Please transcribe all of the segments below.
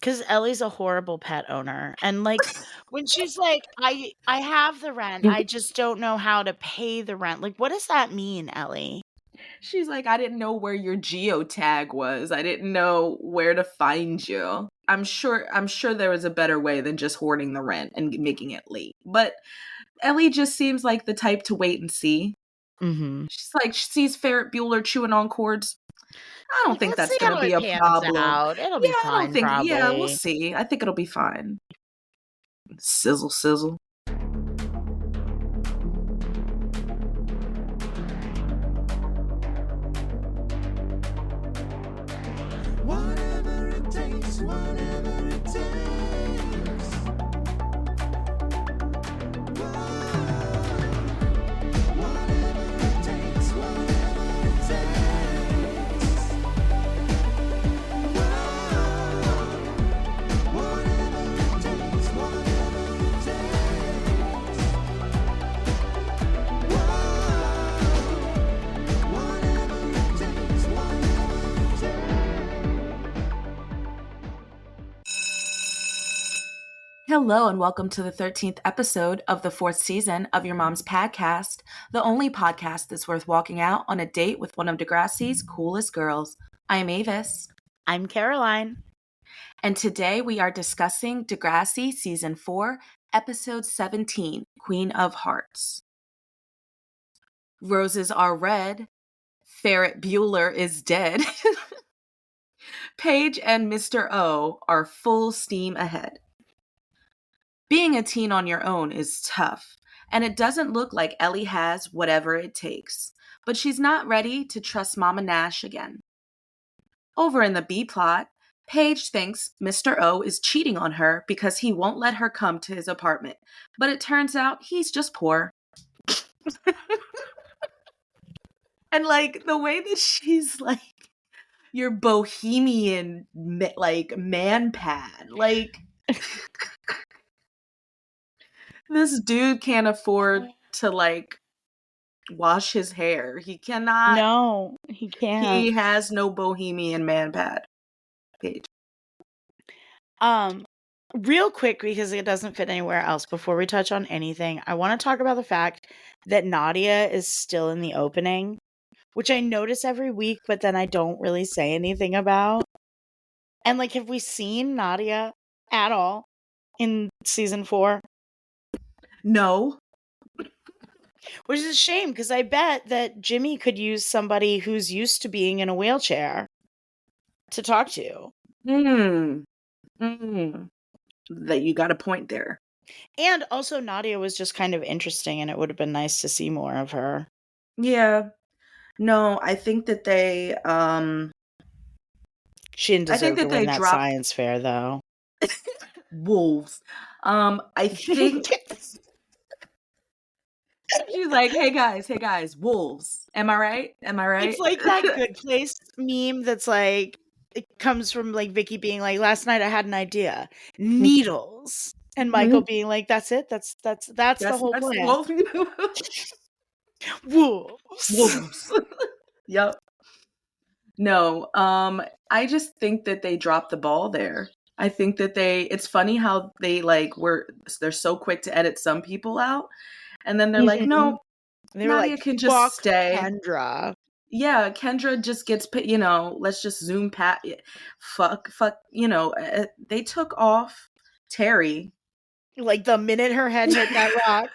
Because Ellie's a horrible pet owner. And like when she's like, I have the rent, I just don't know how to pay the rent. Like, what does that mean, Ellie? She's like, I didn't know where your geotag was. I didn't know where to find you. I'm sure there was a better way than just hoarding the rent and making it late. But Ellie just seems like the type to wait and see. Mm-hmm. She's like, she sees Ferret Bueller chewing on cords. I don't Like, think let's that's see going to how be it a pans problem. out. It'll Yeah, be I don't fine, think. Yeah, we'll probably. see. I think it'll be fine. Sizzle, sizzle. Whatever it takes, whatever it takes. Whatever it takes, whatever it takes. Whatever it takes, whatever it takes. Whatever it takes, whatever it takes. Hello, and welcome to the 13th episode of the 4th season of Your Mom's Podcast, the only podcast that's worth walking out on a date with one of Degrassi's coolest girls. I am Avis, I'm Caroline. and today we are discussing Degrassi Season 4, Episode 17, Queen of Hearts. Roses are red. Ferret Bueller is dead. Paige and Mr. O are full steam ahead. Being a teen on your own is tough, and it doesn't look like Ellie has whatever it takes, but she's not ready to trust Mama Nash again. Over in the B plot, Paige thinks Mr. O is cheating on her because he won't let her come to his apartment, but it turns out he's just poor. And like the way that she's like your bohemian like man pad, like this dude can't afford to like wash his hair. He cannot. No, he can't. He has no bohemian man pad. Paige. Real quick, because it doesn't fit anywhere else, before we touch on anything, I want to talk about the fact that Nadia is still in the opening, which I notice every week, but then I don't really say anything about. And like, have we seen Nadia at all in season 4? No. Which is a shame, because I bet that Jimmy could use somebody who's used to being in a wheelchair to talk to. That you got a point there. And also Nadia was just kind of interesting, and it would have been nice to see more of her. Yeah. No, I think that they She didn't I think deserve to that win they that dropped science fair, though. wolves. I think she's like, hey guys, wolves. Am I right? It's like that Good Place meme that's like, it comes from like Vicky being like, last night I had an idea. Needles. And Michael being like, that's it? That's the whole plan. Wolves. Wolves. Yep. No, I just think that they dropped the ball there. I think that it's funny how they like they're so quick to edit some people out, and then they're like, no, They were Nadia like, can just fuck stay. Kendra. Yeah, Kendra just gets, let's just zoom past. Fuck, they took off Terry. Like the minute her head hit that rock.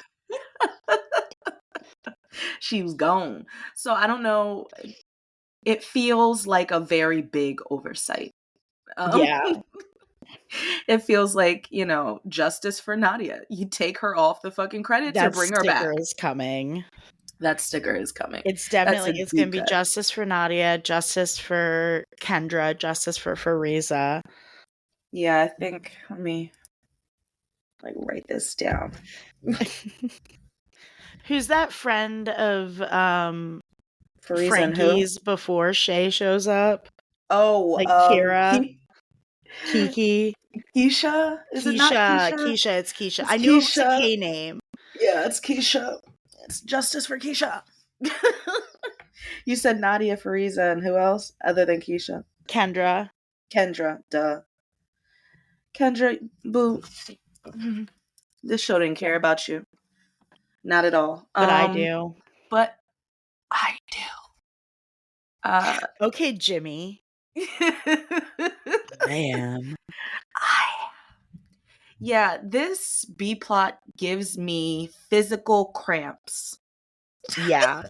She was gone. So I don't know. It feels like a very big oversight. Yeah. It feels like, justice for Nadia. You take her off the fucking credits or bring her back. That sticker is coming. That sticker is coming. It's definitely, it's going to be justice for Nadia, justice for Kendra, justice for Fariza. Yeah, I think, let me write this down. Who's that friend of Fariza Frankie's before Shay shows up? Oh, like Kira, Kiki, Keisha. Is it not Keisha? Keisha. It's Keisha. I knew it was a K name. Yeah, it's Keisha. It's justice for Keisha. You said Nadia, Fariza, and who else other than Keisha? Kendra. Duh. Kendra, boo, this show didn't care about you. Not at all. But I do. But I do. Okay, Jimmy. I am. Yeah, this B plot gives me physical cramps. Yeah.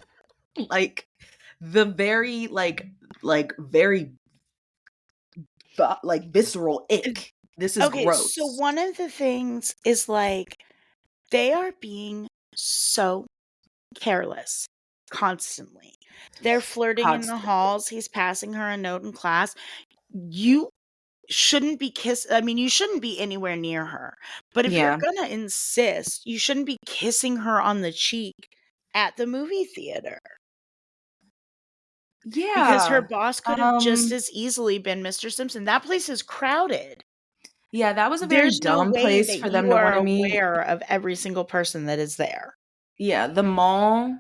Like the very very like visceral ick. This is Okay, gross. so one of the things is like they are being so careless constantly. They're flirting in the Constantly. halls. He's passing her a note in class. You shouldn't be you shouldn't be anywhere near her. But if Yeah. you're gonna insist, you shouldn't be kissing her on the cheek at the movie theater. Because her Yeah. boss could have just as easily been Mr. Simpson. That place is crowded. Yeah, that was a very There's no dumb way place that for them you to are want to meet. aware of every single person that is there. Yeah, the mall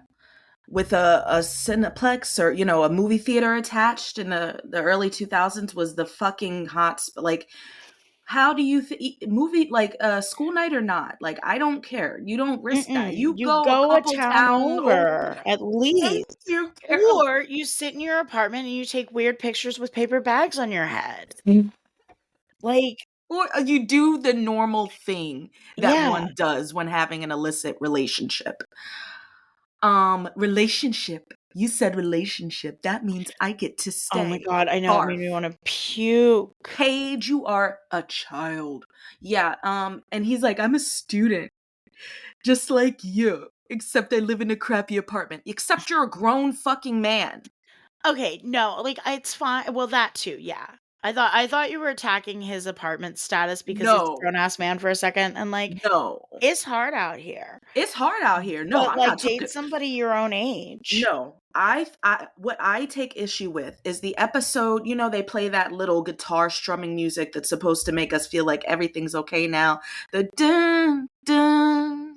with a Cineplex or, you know, a movie theater attached in the early 2000s was the fucking hot like, how do you movie like school night or not? Like, I don't care. You don't risk that. You You go a go a couple town town over. over at Thank least. you, Carol. Or you sit in your apartment and you take weird pictures with paper bags on your head. Like, Or you do the normal thing that yeah. one does when having an illicit relationship. Relationship. You said relationship. That means I get to stay. Oh my God, I know. It made me want to puke. Paige, you are a child. Yeah, and he's like, I'm a student. Just like you. Except I live in a crappy apartment. Except you're a grown fucking man. Okay, no, like it's fine. Well, that too, yeah. I thought you were attacking his apartment status because he's a No. grown ass man for a second, and like No. it's hard out here. It's hard out here. No, But I'm like not date talking. somebody your own age. No, what I take issue with is the episode, you know, they play that little guitar strumming music that's supposed to make us feel like everything's okay now. The dun dun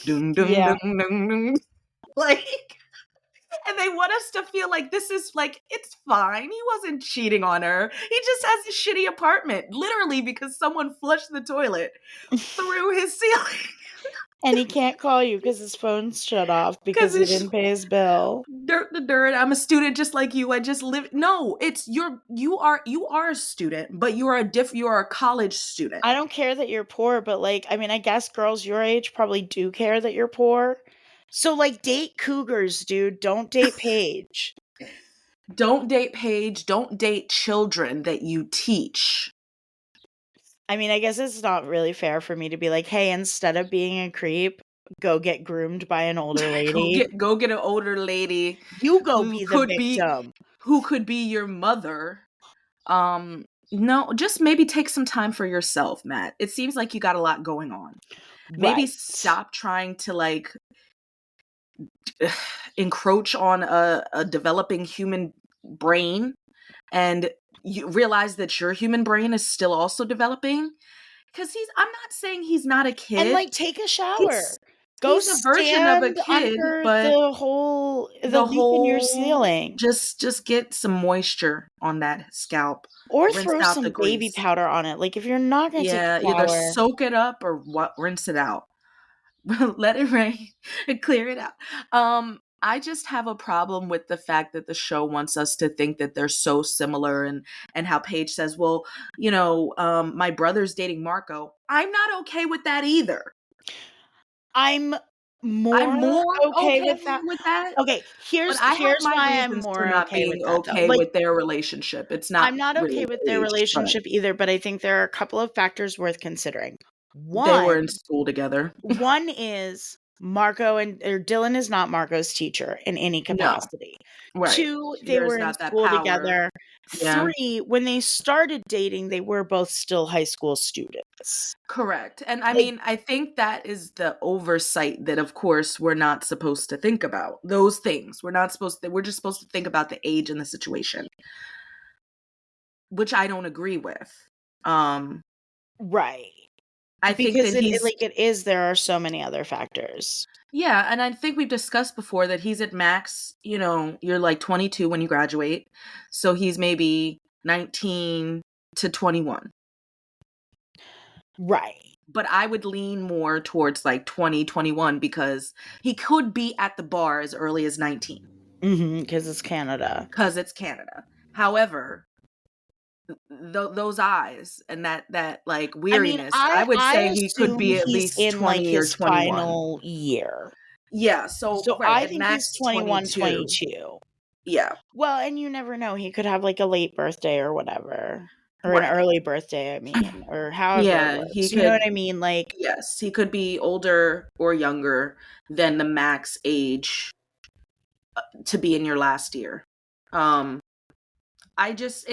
dun dun Yeah. dun dun, dun. Like, and they want us to feel like this is like, it's fine. He wasn't cheating on her. He just has a shitty apartment, literally because someone flushed the toilet through his ceiling. And he can't call you because his phone's shut off because he it's didn't pay his bill. dirt the dirt. I'm a student just like you. I just live. No, it's you are a student, but you are a college student. I don't care that you're poor, but like, I mean, I guess girls your age probably do care that you're poor. So like date cougars, dude. Don't date Paige. Don't date Paige. Don't date children that you teach. I mean, I guess it's not really fair for me to be like, hey, instead of being a creep, go get groomed by an older lady. go get an older lady. You go who be the could victim. who could be your mother. No, just maybe take some time for yourself, Matt. It seems like you got a lot going on. Maybe Right. stop trying to like encroach on a developing human brain and you realize that your human brain is still also developing, because I'm not saying he's not a kid, And like take a shower. Go he's a version of a stand kid, under but the leak in your ceiling. just get some moisture on that scalp Or rinse throw out some the baby grease. powder on it. Like if you're not gonna Yeah, take a either shower. soak it up or rinse it out. Let it rain and clear it out. I just have a problem with the fact that the show wants us to think that they're so similar, and how Paige says, well, you know, my brother's dating Marco. I'm not okay with that either. I'm more okay with that. Okay, here's But I have my why I'm reasons for more not okay with being that though. okay Like with their relationship. It's not I'm not really okay with their age, but relationship either, but I think there are a couple of factors worth considering. they were in school together. One is Dylan is not Marco's teacher in any capacity. Right. Two, they There's were in not that school power. together. Yeah. Three, when they started dating, they were both still high school students. Correct. And I mean, I think that is the oversight that, of course, we're not supposed to think about. Those things. We're just supposed to think about the age and the situation, which I don't agree with. Right. I think that there are so many other factors. Yeah, and I think we've discussed before that he's at max, you know, you're like 22 when you graduate. So he's maybe 19 to 21. Right. But I would lean more towards like 2021 because he could be at the bar as early as 19 Because it's Canada. because it's Canada. However, those eyes and that like I mean, weariness, I I would I say he could assume be at he's least in, like, 20 or his 21. final year. Yeah, so So right, I at think he's max 21, 22. 22. Yeah, Well, and you never know. He could have, like, a late birthday or whatever. Or an right. early birthday, I mean, or however it Yeah, he works. You know could, what I mean? Like, yes, he could be older or younger than the max age to be in your last year. Um I just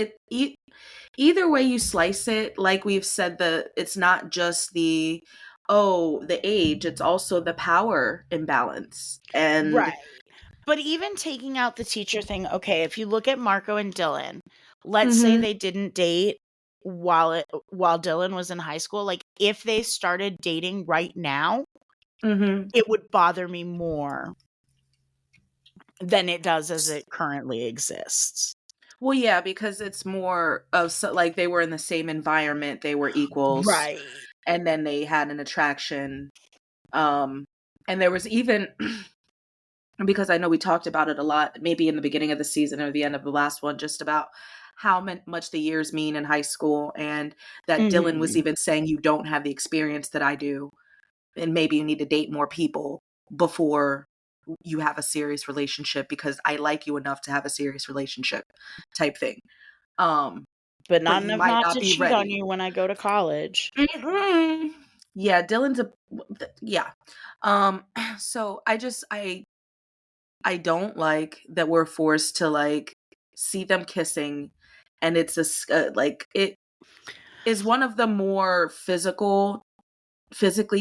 either way you slice it, like we've said, it's not just the age, it's also the power imbalance. And right. But even taking out the teacher thing, okay, if you look at Marco and Dylan, let's say mhm, they didn't date while Dylan was in high school, like if they started dating right now, mhm. it would bother me more than it does as it currently exists. Well, yeah, because it's more of like they were in the same environment, they were equals, Right. and then they had an attraction. Um, and there was even because I know we talked about it a lot, maybe in the beginning of the season or the end of the last one, just about how much the years mean in high school, and that Dylan was Mhm. even saying, "You don't have the experience that I do, and maybe you need to date more people before you have a serious relationship because I like you enough to have a serious relationship," type thing. Um, But but not you enough might not not to be cheat on ready. you when I go to college. Mhm. Yeah, Dylan's a yeah. So I don't like that we're forced to like see them kissing, and it's like it is one of the more physically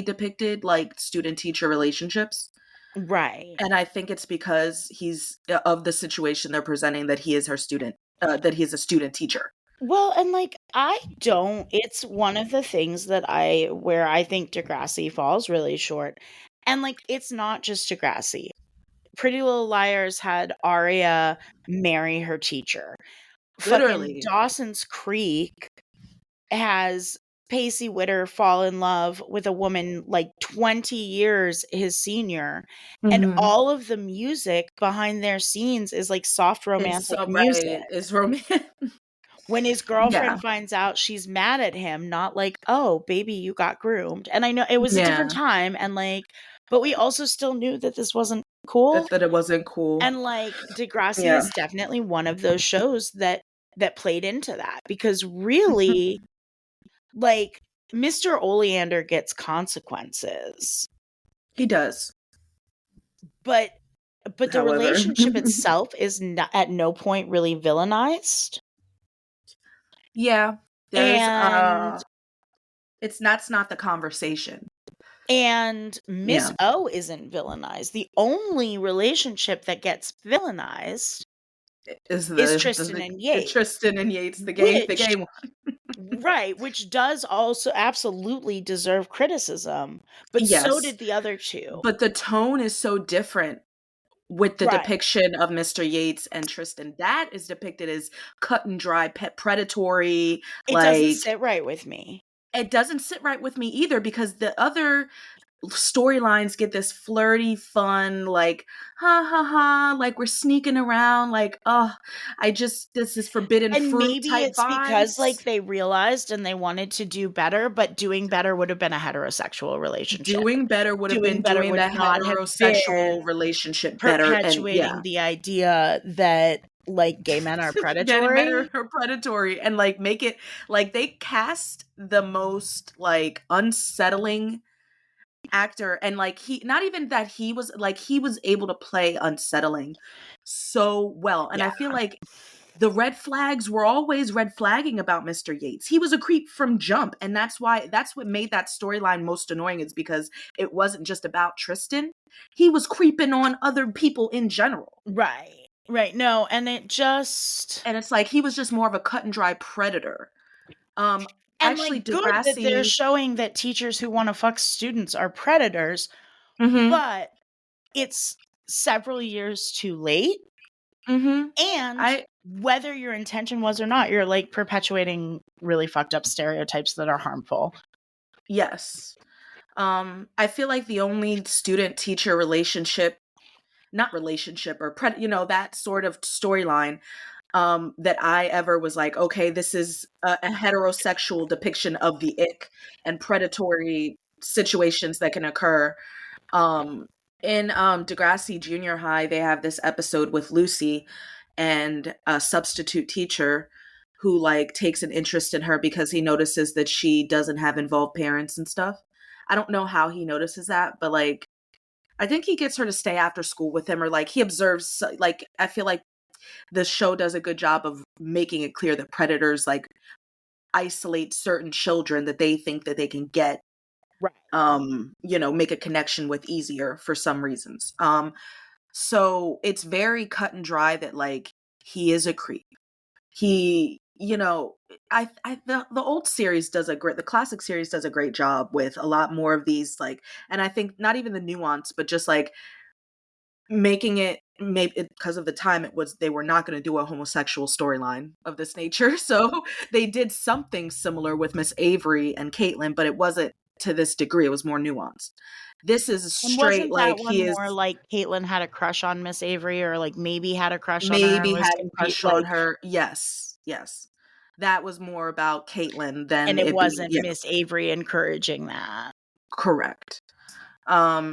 depicted like student teacher relationships. Right. And I think it's because he's of the situation they're presenting that he is her student, that he's a student teacher. Well, and like it's one of the things where I think Degrassi falls really short. And like it's not just Degrassi. Pretty Little Liars had Aria marry her teacher. Fucking Literally. Dawson's Creek has Pacey Witter fall in love with a woman like 20 years his senior, and Hmm. all of the music behind their scenes is like soft It's romantic so music. right. It's romantic. When his Yeah. girlfriend finds out, she's mad at him, not like, "Oh, baby, you got groomed." And I know it was a different Yeah. time and like but we also still knew that this wasn't cool. That it wasn't cool. And like Degrassi Yeah. is definitely one of those shows that played into that because really like Mr. Oleander gets consequences, He does. but the However, relationship itself is not, at no point really villainized. yeah, there's And that's not the conversation. Miss Yeah. O isn't villainized. The only relationship that gets villainized Is is Tristan and the Yates, Tristan and Yates, the which gay one. right, which does also absolutely deserve criticism, but so Yes. did the other two. But the tone is so different with the Right. depiction of Mr. Yates and Tristan. That is depicted as cut and dry, pet predatory, It doesn't like sit right with me. it doesn't sit right with me either because the other storylines get this flirty fun like ha ha ha like we're sneaking around like oh I just this is forbidden And fruit maybe type it's because, vibes. like, they realized and they wanted to do better, but doing better would have been a heterosexual relationship. Doing better would have Doing been better doing would the not have been heterosexual relationship better, and perpetuating yeah, the idea that, like, gay men are getting better predatory. or predatory, and like make it like they cast the most like unsettling actor, and like he not even that he was like he was able to play unsettling so well. And I Yeah. feel like the red flags were always red flagging about Mr. Yates. He was a creep from jump, and that's what made that storyline most annoying is because it wasn't just about Tristan. He was creeping on other people in general. Right. Right. No, and it just And it's like he was just more of a cut and dry predator. Um and, actually like, good that they're Degrassi. showing that teachers who wanna fuck students are predators, Mhm. but it's several years too late. Mhm. And I whether your intention was or not, you're like perpetuating really fucked up stereotypes that are harmful. Yes. I feel like the only student teacher relationship, not relationship or that sort of storyline that I ever was like, okay, this is a heterosexual depiction of the ick and predatory situations that can occur. Um, in Degrassi Junior High, they have this episode with Lucy and a substitute teacher who like takes an interest in her because he notices that she doesn't have involved parents and stuff. I don't know how he notices that, but like I think he gets her to stay after school with him, or like he observes, like I feel like the show does a good job of making it clear that predators like isolate certain children that they think that they can get, Right. make a connection with easier for some reasons. So it's very cut and dry that like he is a creep. He, the old series the classic series does a great job with a lot more of these like, and I think not even the nuance, but just like making it, maybe because of the time they were not going to do a homosexual storyline of this nature. So they did something similar with Miss Avery and Caitlin, but it wasn't to this degree. It was more nuanced. This is And straight wasn't like that he one is more like Caitlin had a crush on Miss Avery, or like maybe had a crush on her and maybe was had a crush on like, her. Yes, yes. That was more about Caitlin and than it it being, wasn't Miss Avery encouraging that. correct.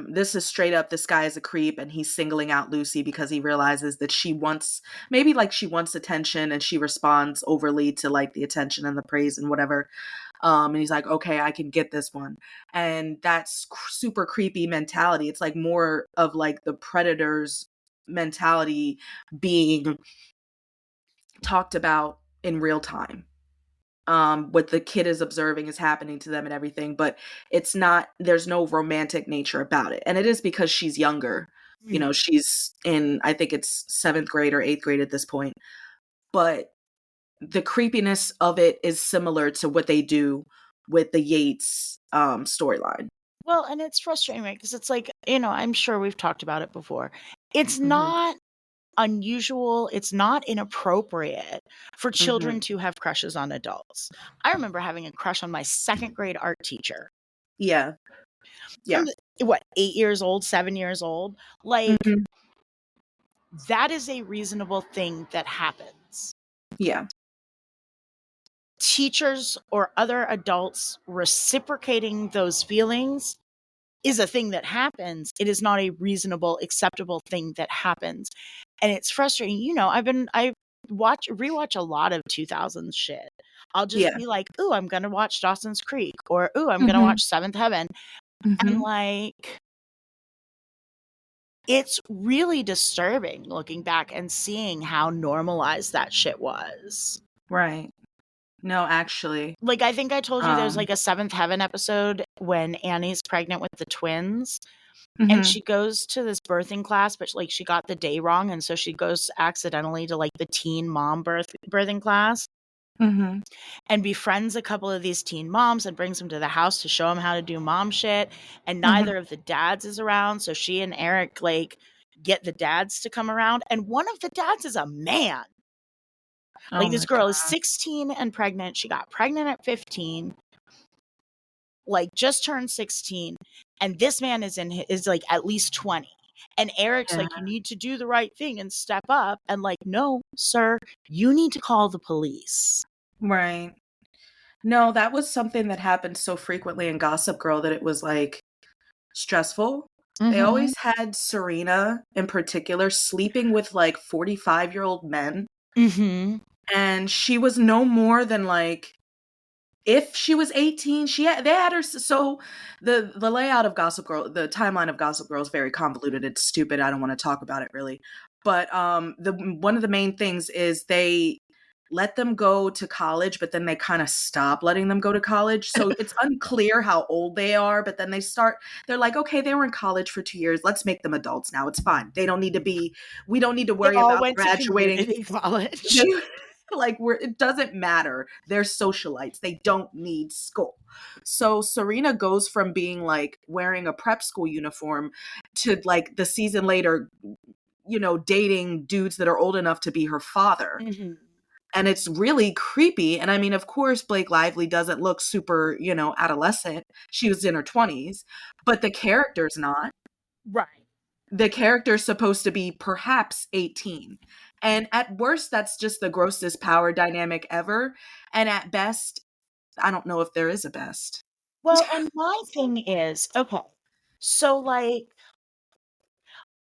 This is straight up, this guy is a creep and he's singling out Lucy because he realizes that she wants attention and she responds overly to like the attention and the praise and whatever. And he's like, okay, I can get this one. And that's super creepy mentality. It's like more of like the predator's mentality being talked about in real time. What the kid is observing is happening to them and everything, but there's no romantic nature about it. And it is because she's younger. She's in, I think it's 7th grade or 8th grade at this point. But the creepiness of it is similar to what they do with the Yates storyline. Well, and it's frustrating, right? Because it's like, I'm sure we've talked about it before. It's Mm-hmm. not unusual, it's not inappropriate for children Mm-hmm. to have crushes on adults. I remember having a crush on my 2nd grade art teacher. Yeah. Yeah. What, 8 years old, 7 years old? Like, Mm-hmm. that is a reasonable thing that happens. Yeah. Teachers or other adults reciprocating those feelings is a thing that happens. It is not a reasonable, acceptable thing that happens. And it's frustrating. I rewatch a lot of 2000s shit. I'll just Yeah. be like, ooh, I'm going to watch Dawson's Creek, or ooh, I'm going to Mm-hmm. watch Seventh Heaven. And Mm-hmm. like, it's really disturbing looking back and seeing how normalized that shit was. Right. No, actually. Like, I think I told you there's like a Seventh Heaven episode when Annie's pregnant with the twins. Mm-hmm. And she goes to this birthing class, but like she got the day wrong. And so she goes accidentally to like the teen mom birthing class. Mm-hmm. And befriends a couple of these teen moms and brings them to the house to show them how to do mom shit. And neither of the dads is around. So she and Eric like get the dads to come around. And one of the dads is a man. Like, this girl is 16 and pregnant. She got pregnant at 15. Like, just turned 16. And this man is like at least 20. And Eric's like, you need to do the right thing and step up. And like, no, sir, you need to call the police. Right. No, that was something that happened so frequently in Gossip Girl that it was like stressful. They always had Serena in particular sleeping with like 45-year-old men. Mm-hmm. And she was no more than like, if she was 18, they had her. So the layout of Gossip Girl, the timeline of Gossip Girl is very convoluted. It's stupid. I don't want to talk about it really. But one of the main things is they let them go to college, but then they kind of stop letting them go to college. So it's unclear how old they are, but then they're like, okay, they were in college for 2 years. Let's make them adults now. It's fine. We don't need to worry about graduating. To college. Like it doesn't matter. They're socialites. They don't need school. So Serena goes from being like wearing a prep school uniform to like the season later, dating dudes that are old enough to be her father. Mm-hmm. And it's really creepy. And I mean, of course, Blake Lively doesn't look super, adolescent. She was in her 20s, but the character's not. Right. The character's supposed to be perhaps 18. And at worst, that's just the grossest power dynamic ever. And at best, I don't know if there is a best. Well, and my thing is, okay, so like,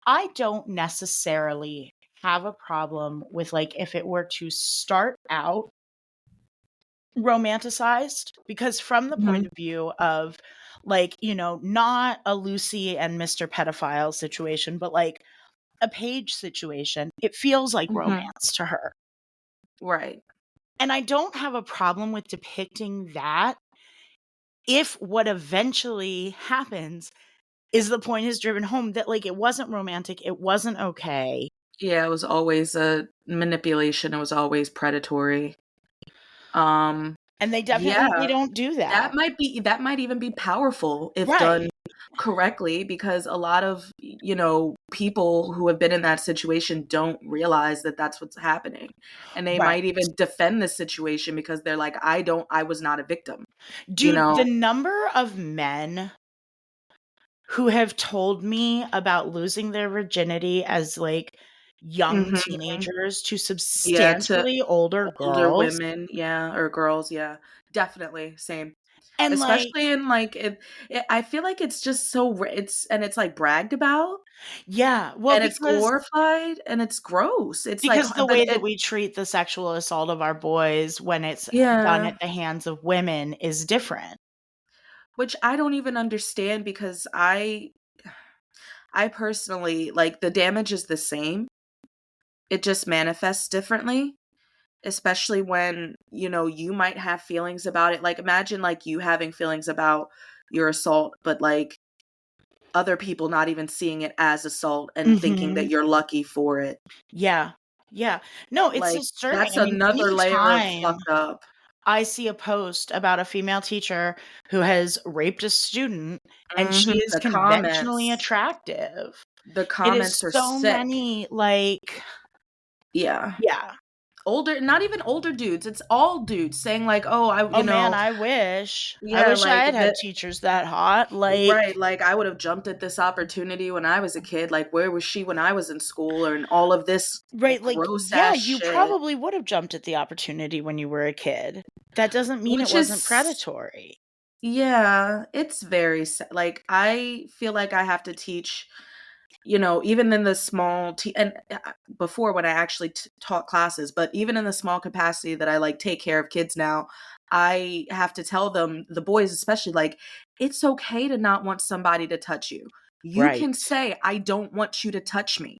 I don't necessarily have a problem with like if it were to start out romanticized, because from the point Mhm. of view of like, not a Lucy and Mr. Pedophile situation, but like a Paige situation, it feels like Mhm. romance to her. Right. And I don't have a problem with depicting that if what eventually happens is the point is driven home that like it wasn't romantic, it wasn't okay. Yeah, it was always a manipulation. It was always predatory. Um, And they yeah, definitely don't do that. that might even be powerful if Right. done correctly, because a lot of, people who have been in that situation don't realize that that's what's happening. And they Right. might even defend the situation because they're like, I was not a victim, you Dude, the know? number of men who have told me about losing their virginity as like young Mhm. teenagers to Yeah, to substantially older older girls. women, yeah, or girls, yeah. Definitely, same. And like, Especially in, like, I feel like it's just so it's, like, bragged about, yeah, well, and it's glorified, and it's gross. It's like, because the but way that it we treat the sexual assault of our boys when it's done yeah, at the hands of women is different. which I don't even understand because I personally like, the damage is the same. It just manifests differently, especially when, you might have feelings about it. Like, imagine, like, you having feelings about your assault, but, like, other people not even seeing it as assault and thinking that Mhm. you're lucky for it. Yeah. Yeah. No, it's Like, disturbing. that's I mean, another layer of anytime fucked up. I see a post about a female teacher who has raped a student and she Mhm, is conventionally attractive. the It is comments are so sick. many like, Yeah. yeah. Older, not even older dudes, it's all dudes saying like, "Oh, Oh man, I wish. I yeah, wish I like, had had teachers that hot. Like, right, like, I would have jumped at this opportunity when I was a kid, like, where was she when I was in school?" Or and all of this right, like, gross yeah, ass you shit, probably would have jumped at the opportunity when you were a kid. That doesn't mean it which wasn't is predatory. yeah, it's very like, I feel like I have to teach, even in the small and before when I actually taught classes, but even in the small capacity that I like take care of kids now, I have to tell them, the boys especially, like, it's okay to not want somebody to touch you. You can Right. say, I don't want you to touch me.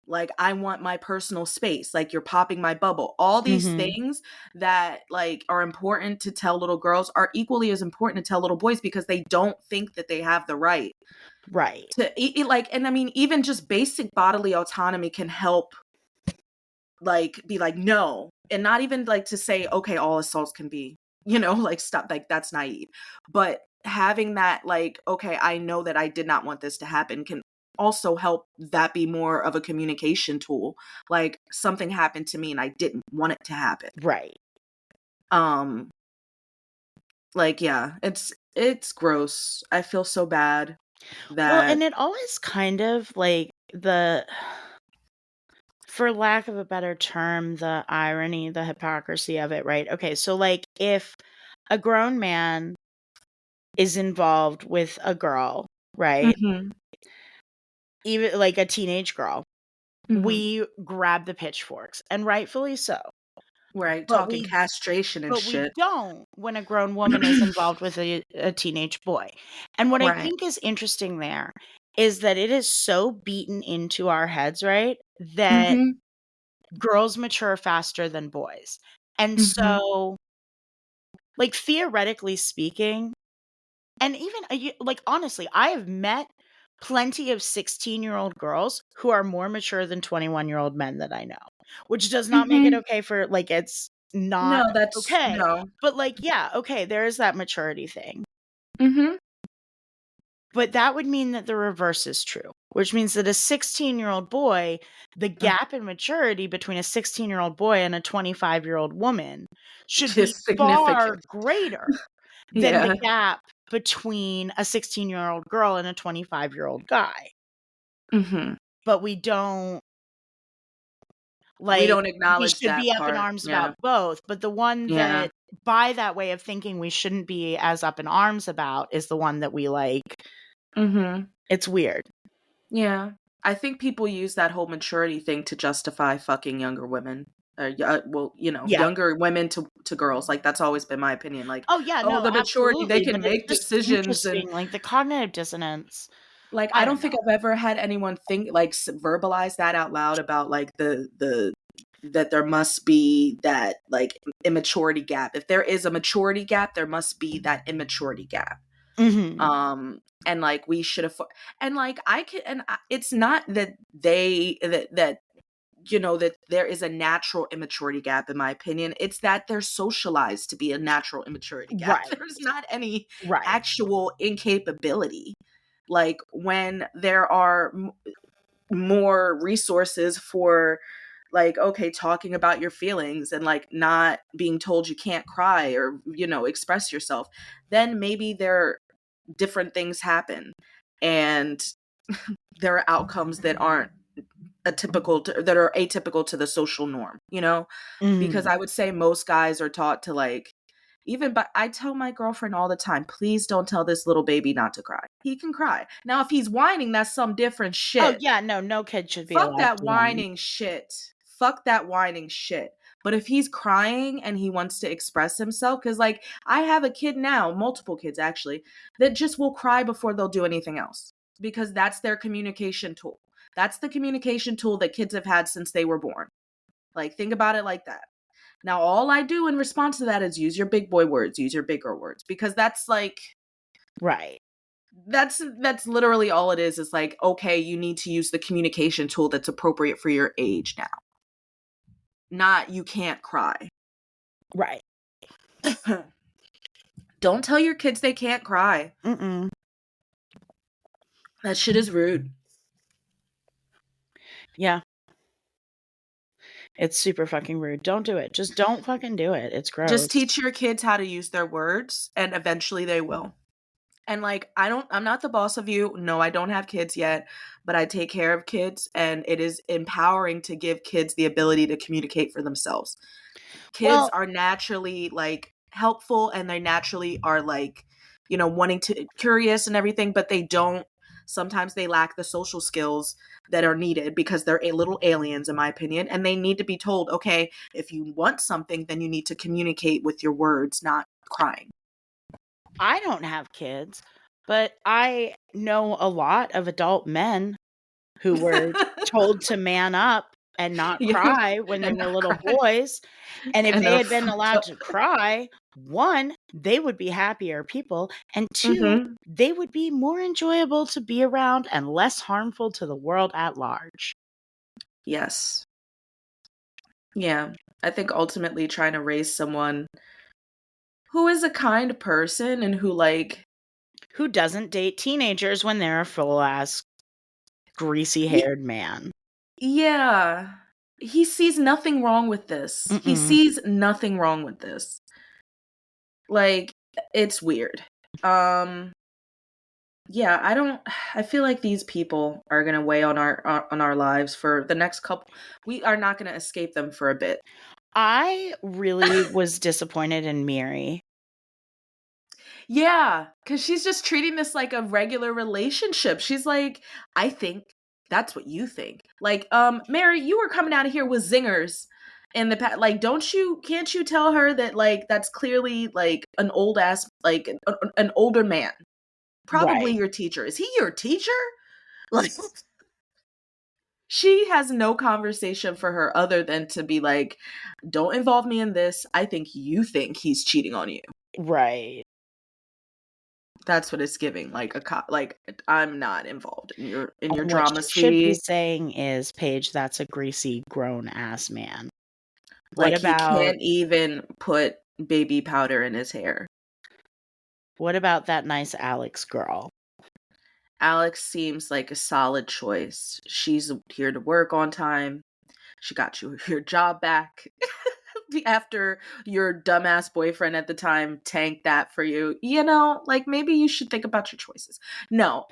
Like, I want my personal space. Like, you're popping my bubble. All these Mhm. things that, like, are important to tell little girls are equally as important to tell little boys, because they don't think that they have the right Right. to like, and I mean, even just basic bodily autonomy can help, like, be like, no, and not even like to say, okay, all assaults can be, like, stop, like, that's naive. But having that, like, okay, I know that I did not want this to happen, can also help that be more of a communication tool. Like, something happened to me and I didn't want it to happen. Right. Um, like, yeah, it's gross. I feel so bad Well, that and it always kind of like for lack of a better term, the irony, the hypocrisy of it, right? Okay, so like if a grown man is involved with a girl, right? mhm, Even like a teenage girl, mhm. we grab the pitchforks, and rightfully so. Right, But talking we castration and but we shit. don't when a grown woman is involved with a teenage boy. And what I Right. think is interesting there is that it is so beaten into our heads, right? That Mhm, girls mature faster than boys. And mhm, so, like, theoretically speaking, and even, like, honestly, I have met plenty of 16-year-old girls who are more mature than 21-year-old men that I know, which does not make it mhm. okay for, like, it's not No, that's okay. no. But, like, yeah, okay, there is that maturity thing. Mhm. But that would mean that the reverse is true, which means that a 16-year-old boy, the gap in maturity between a 16-year-old boy and a 25-year-old woman should be Is significant. far greater than the Yeah. gap between a 16-year-old girl and a 25-year-old guy. Mm-hmm. But we don't We don't we acknowledge should that be up in part. arms Yeah. about both, but the one Yeah. that by that way of thinking we shouldn't be as up in arms about is the one that we like. Mm-hmm. It's weird. Yeah. I think people use that whole maturity thing to justify fucking younger women. Well, Yeah. younger women to girls. Like, that's always been my opinion. Like, Oh yeah, no, the maturity, they absolutely. can But make it's just decisions, and interesting, like the cognitive dissonance. like, I I don't don't think know. I've ever had anyone think, like, verbalize that out loud about, like, the that there must be that, like, immaturity gap. If there is a maturity gap, there must be that immaturity gap. Mhm. And like, we should have, and like, it's not that that that there is a natural immaturity gap, in my opinion. It's that they're socialized to be a natural immaturity gap. Right. There's not any Right. actual incapability. Like, when there are more resources for, like, okay, talking about your feelings and like not being told you can't cry or express yourself, then maybe different things happen, and there are outcomes that aren't that are atypical to the social norm, because Mhm. I would say most guys are taught to, like, but I tell my girlfriend all the time, please don't tell this little baby not to cry. He can cry. Now, if he's whining, that's some different Oh shit. yeah, no kid should be Fuck allowed that to whine. whining shit. Fuck that whining shit. But if he's crying and he wants to express himself, because, like, I have a kid now, multiple kids actually, that just will cry before they'll do anything else, because that's their communication tool. That's the communication tool that kids have had since they were born. Like, think about it like that. Now, all I do in response to that is use your big boy words, use your big girl words, because that's like, Right. that's literally all it is like, okay, you need to use the communication tool that's appropriate for your age now. Not, you can't cry. Right. Don't tell your kids they can't cry. Mm-mm. That shit is rude. Yeah. It's super fucking rude. Don't do it. Just don't fucking do it. It's gross. Just teach your kids how to use their words, and eventually they will. And like, I'm not the boss of you. No, I don't have kids yet, but I take care of kids, and it is empowering to give kids the ability to communicate for themselves. Kids are naturally, like, helpful, and they naturally are, like, wanting to, curious and everything, but sometimes they lack the social skills that are needed, because they're little aliens, in my opinion, and they need to be told, okay, if you want something, then you need to communicate with your words, not crying. I don't have kids, but I know a lot of adult men who were told to man up and not Yeah. cry when they And were not little cry. boys. And if And they they're had been fucked allowed up. to cry, one, they would be happier people, and two, Mhm. they would be more enjoyable to be around and less harmful to the world at large. Yes. Yeah. I think ultimately trying to raise someone who is a kind person and who, like, Who doesn't date teenagers when they're a full ass greasy haired man? yeah, he sees nothing wrong with this. He Mm-mm. sees nothing wrong with this. Like, it's weird. Yeah, I feel like these people are going to weigh on our lives for the next couple. We are not going to escape them for a bit. I really was disappointed in Miri. Yeah, because she's just treating this like a regular relationship. She's like, I think that's what you think. Like, Mary, you were coming out of here with zingers in the past. Like, can't you tell her that, like, that's clearly, like, an old ass, like, an older man? Probably Right. your teacher. Is he your teacher? Like, she has no conversation for her other than to be like, don't involve me in this. I think you think he's cheating on you. Right. That's what it's giving. Like, like, I'm not involved in your And drama, what she should be sweetie. saying is, Paige, that's a greasy grown ass man. Like, What he about can't even put baby powder in his hair. that nice Alex girl? Alex seems like a solid choice. She's here to work on time. She got you your job back after your dumbass boyfriend at the time tanked that for you. You know, like maybe you should think about your choices. No,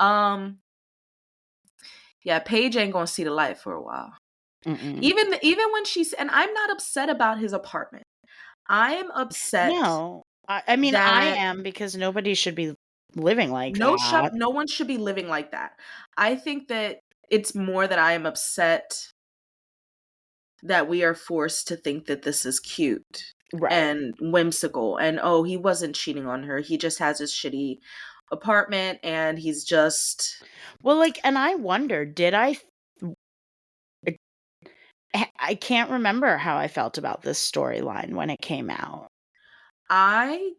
yeah, Paige ain't gonna see the light for a while. Mm-mm. Even when she's, and I'm not upset about his apartment. I am upset No, I mean I that am, because nobody should be living like that. no one should be living like that. I think that it's more that I am upset that we are forced to think that this is cute Right. and whimsical and oh, he wasn't cheating on her. He just has his shitty apartment and he's just Well, like, and I wonder, did I can't remember how I felt about this storyline when it came out. I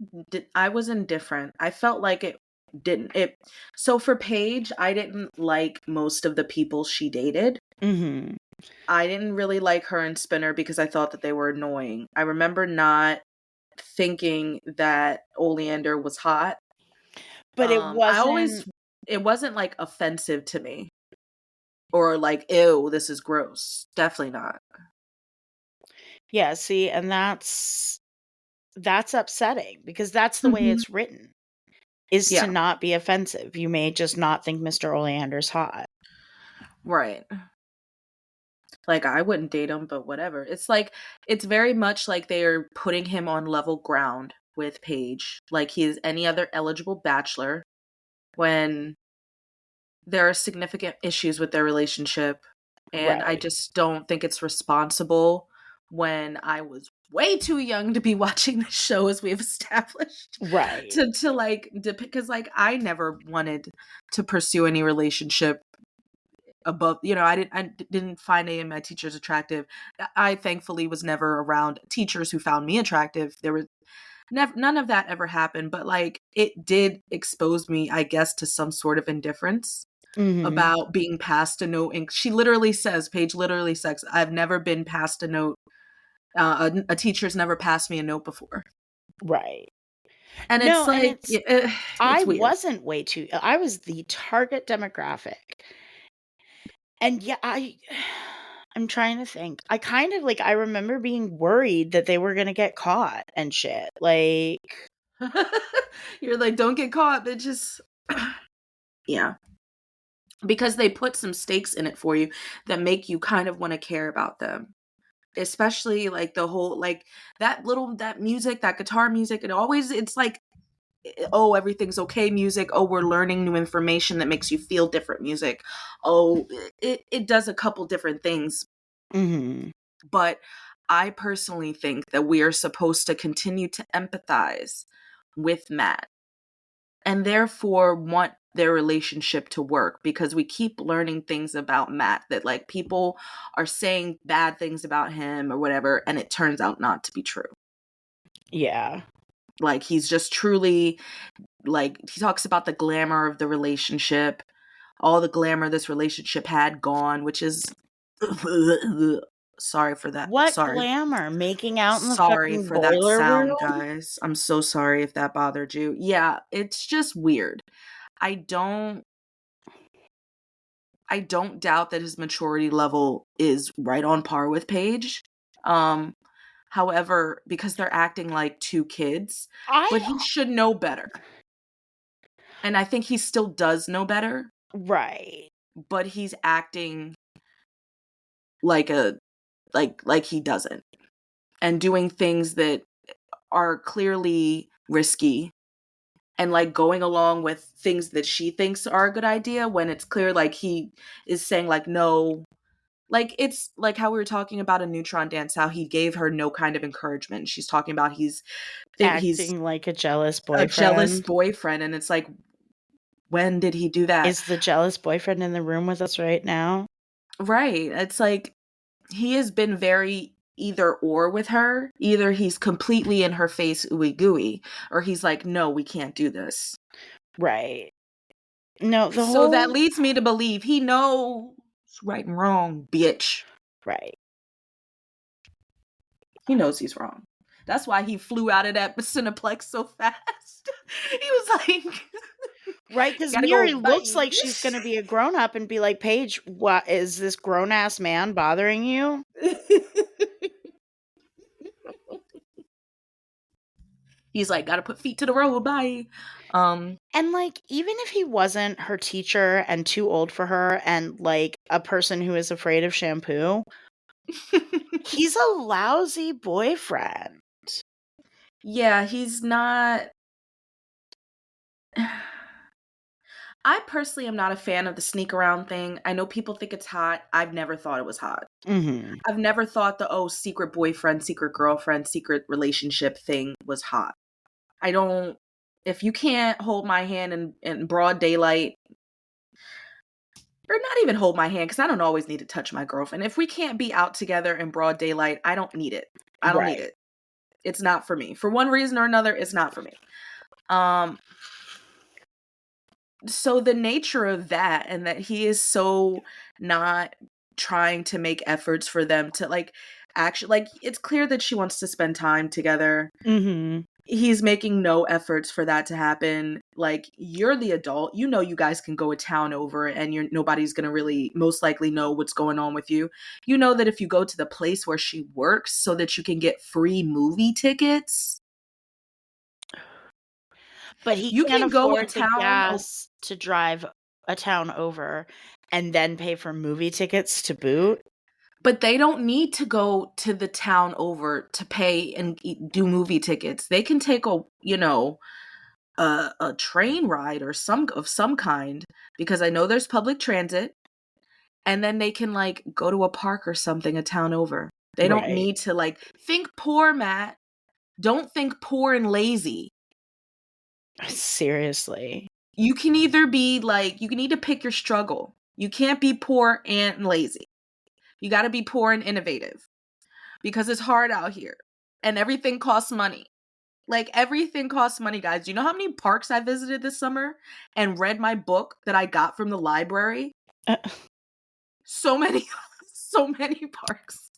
was indifferent. I felt like it didn't it so for Paige, I didn't like most of the people she dated. Mm-hmm. I didn't really like her and Spinner because I thought that they were annoying. I remember not thinking that Oleander was hot. But it It wasn't like offensive to me or like ew, this is gross. Definitely not. yeah, see, and that's upsetting, because that's the way it's written, is to Yeah, not be offensive. You may just not think Mr. Oleander's hot. right. Like I wouldn't date him, but whatever. It's very much like they're putting him on level ground with Paige, like he is any other eligible bachelor when there are significant issues with their relationship. And I Right. just don't think it's responsible when I was way too young to be watching the show, as we've established, Right. to like because like I never wanted to pursue any relationship above, you know, I didn't find any of my teachers attractive. I thankfully was never around teachers who found me attractive. There was none of that ever happened, but like it did expose me, I guess, to some sort of indifference Mm-hmm. about being passed a note. And she literally says, Paige literally says, I've never been passed a note. A teacher's never passed me a note before. Right. And it's No, and like, I it's weird. wasn't I was the target demographic. And yeah, I'm trying to think. I kind of like, I remember being worried that they were going to get caught and shit. Like, You're like, don't get caught, but just, yeah. Because they put some stakes in it for you that make you kind of want to care about them. Especially like the whole, like that music, that guitar music, it's like, oh, everything's okay music. Oh, we're learning new information that makes you feel different music. Oh, it does a couple different things. mm-hmm. But I personally think that we are supposed to continue to empathize with Matt and therefore want their relationship to work, because we keep learning things about Matt that like people are saying bad things about him or whatever, and it turns out not to be true. Yeah. Like he's just truly, like he talks about the glamour of the relationship, all the glamour this relationship had gone, which is sorry for that. What glamour? Making out in the Sorry fucking for that boiler room? sound, guys. I'm so sorry if that bothered you. Yeah, it's just weird. I don't doubt that his maturity level is right on par with Paige. However, because they're acting like two kids, but he should know better. And I think he still does know better, Right. but he's acting like like he doesn't, and doing things that are clearly risky, and like going along with things that she thinks are a good idea when it's clear like he is saying like no. Like it's like how we were talking about a neutron dance, how he gave her no kind of encouragement. She's talking about he's Acting like a jealous a jealous boyfriend. boyfriend, and it's like, when did he do that? Is the jealous boyfriend in the room with us right now? Right. It's like he has been very either or with her. Either he's completely in her face ooey gooey, or he's like, no, we can't do this. Right. No, So that leads me to believe he knows right and wrong, bitch. Right. He knows he's wrong. That's why he flew out of that Cineplex so fast. He was like, Right, because Gotta Miri go, looks bye. like she's gonna be a grown-up and be like, "Paige, what is this grown-ass man bothering you?" He's like, gotta put feet to the road, bye. And, like, even if he wasn't her teacher and too old for her and, like, a person who is afraid of shampoo, he's a lousy boyfriend. yeah, he's not. I personally am not a fan of the sneak around thing. I know people think it's hot. I've never thought it was hot. Mhm. I've never thought the secret boyfriend, secret girlfriend, secret relationship thing was hot. I don't. If you can't hold my hand in broad daylight, or not even hold my hand, because I don't always need to touch my girlfriend. If we can't be out together in broad daylight, I don't need it. I don't need Right. it. It's not for me. For one reason or another, it's not for me. So the nature of that, and that he is so not trying to make efforts for them to like actually, like, it's clear that she wants to spend time together. Mhm. He's making no efforts for that to happen. Like, you're the adult, you know, you guys can go a town over and nobody's gonna really most likely know what's going on with you. You know that if you go to the place where she works so that you can get free movie tickets, But he you can't can go a afford the town. gas to drive a town over and then pay for movie tickets to boot. But they don't need to go to the town over to pay and do movie tickets. They can take a train ride or some kind, because I know there's public transit, and then they can like go to a park or something a town over. They don't Right. need to like think poor, Matt. Don't think poor and lazy. Seriously. You can either be like, you need to pick your struggle. You can't be poor and lazy. You got to be poor and innovative, because it's hard out here and everything costs money. Like, everything costs money, guys. Do you know how many parks I visited this summer and read my book that I got from the library? So many, so many parks.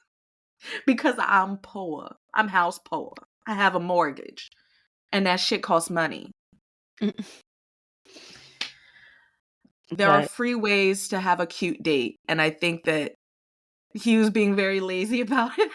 Because I'm poor. I'm house poor. I have a mortgage. And that shit costs money. There are But free ways to have a cute date. And I think that he was being very lazy about it.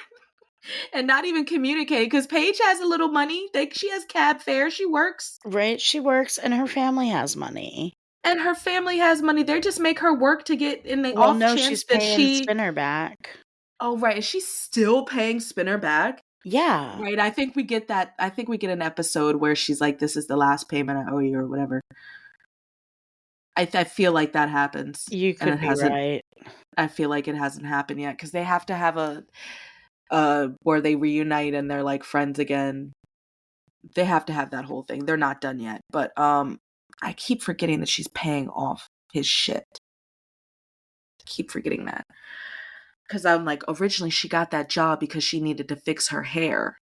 And not even communicating, because Paige has a little money. She has cab fare. She works. right, she works and her family has money. And her family has money. They just make her work to get in the Well, off no, chance she's that paying she. Spinner back. Oh, right. Is she still paying Spinner back? Yeah. Right. I think we get that. I think we get an episode where she's like, this is the last payment I owe you or whatever. I feel like that happens. You And could it be hasn't. right. I feel like it hasn't happened yet, because they have to have where they reunite and they're like friends again. They have to have that whole thing. They're not done yet. But I keep forgetting that she's paying off his shit. I keep forgetting that. Because I'm like, originally she got that job because she needed to fix her hair.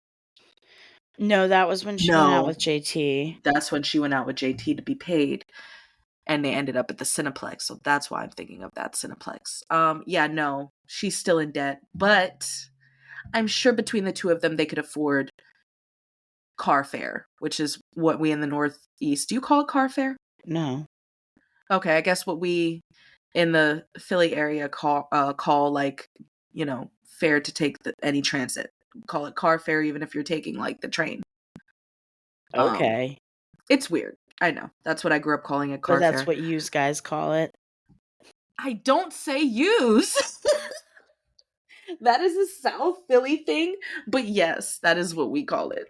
No, that was when she went out No, with JT. that's when she went out with JT to be paid. And they ended up at the Cineplex. So that's why I'm thinking of that Cineplex. Yeah, no, she's still in debt. But I'm sure between the two of them, they could afford car fare, which is what we in the Northeast, do you call it car fare? No. Okay, I guess what we in the Philly area call like, fare to take any transit. Call it car fare, even if you're taking like the train. Okay. It's weird. I know. That's what I grew up calling it, But car that's fare. what you guys call it. I don't say use. That is a South Philly thing, but yes, that is what we call it.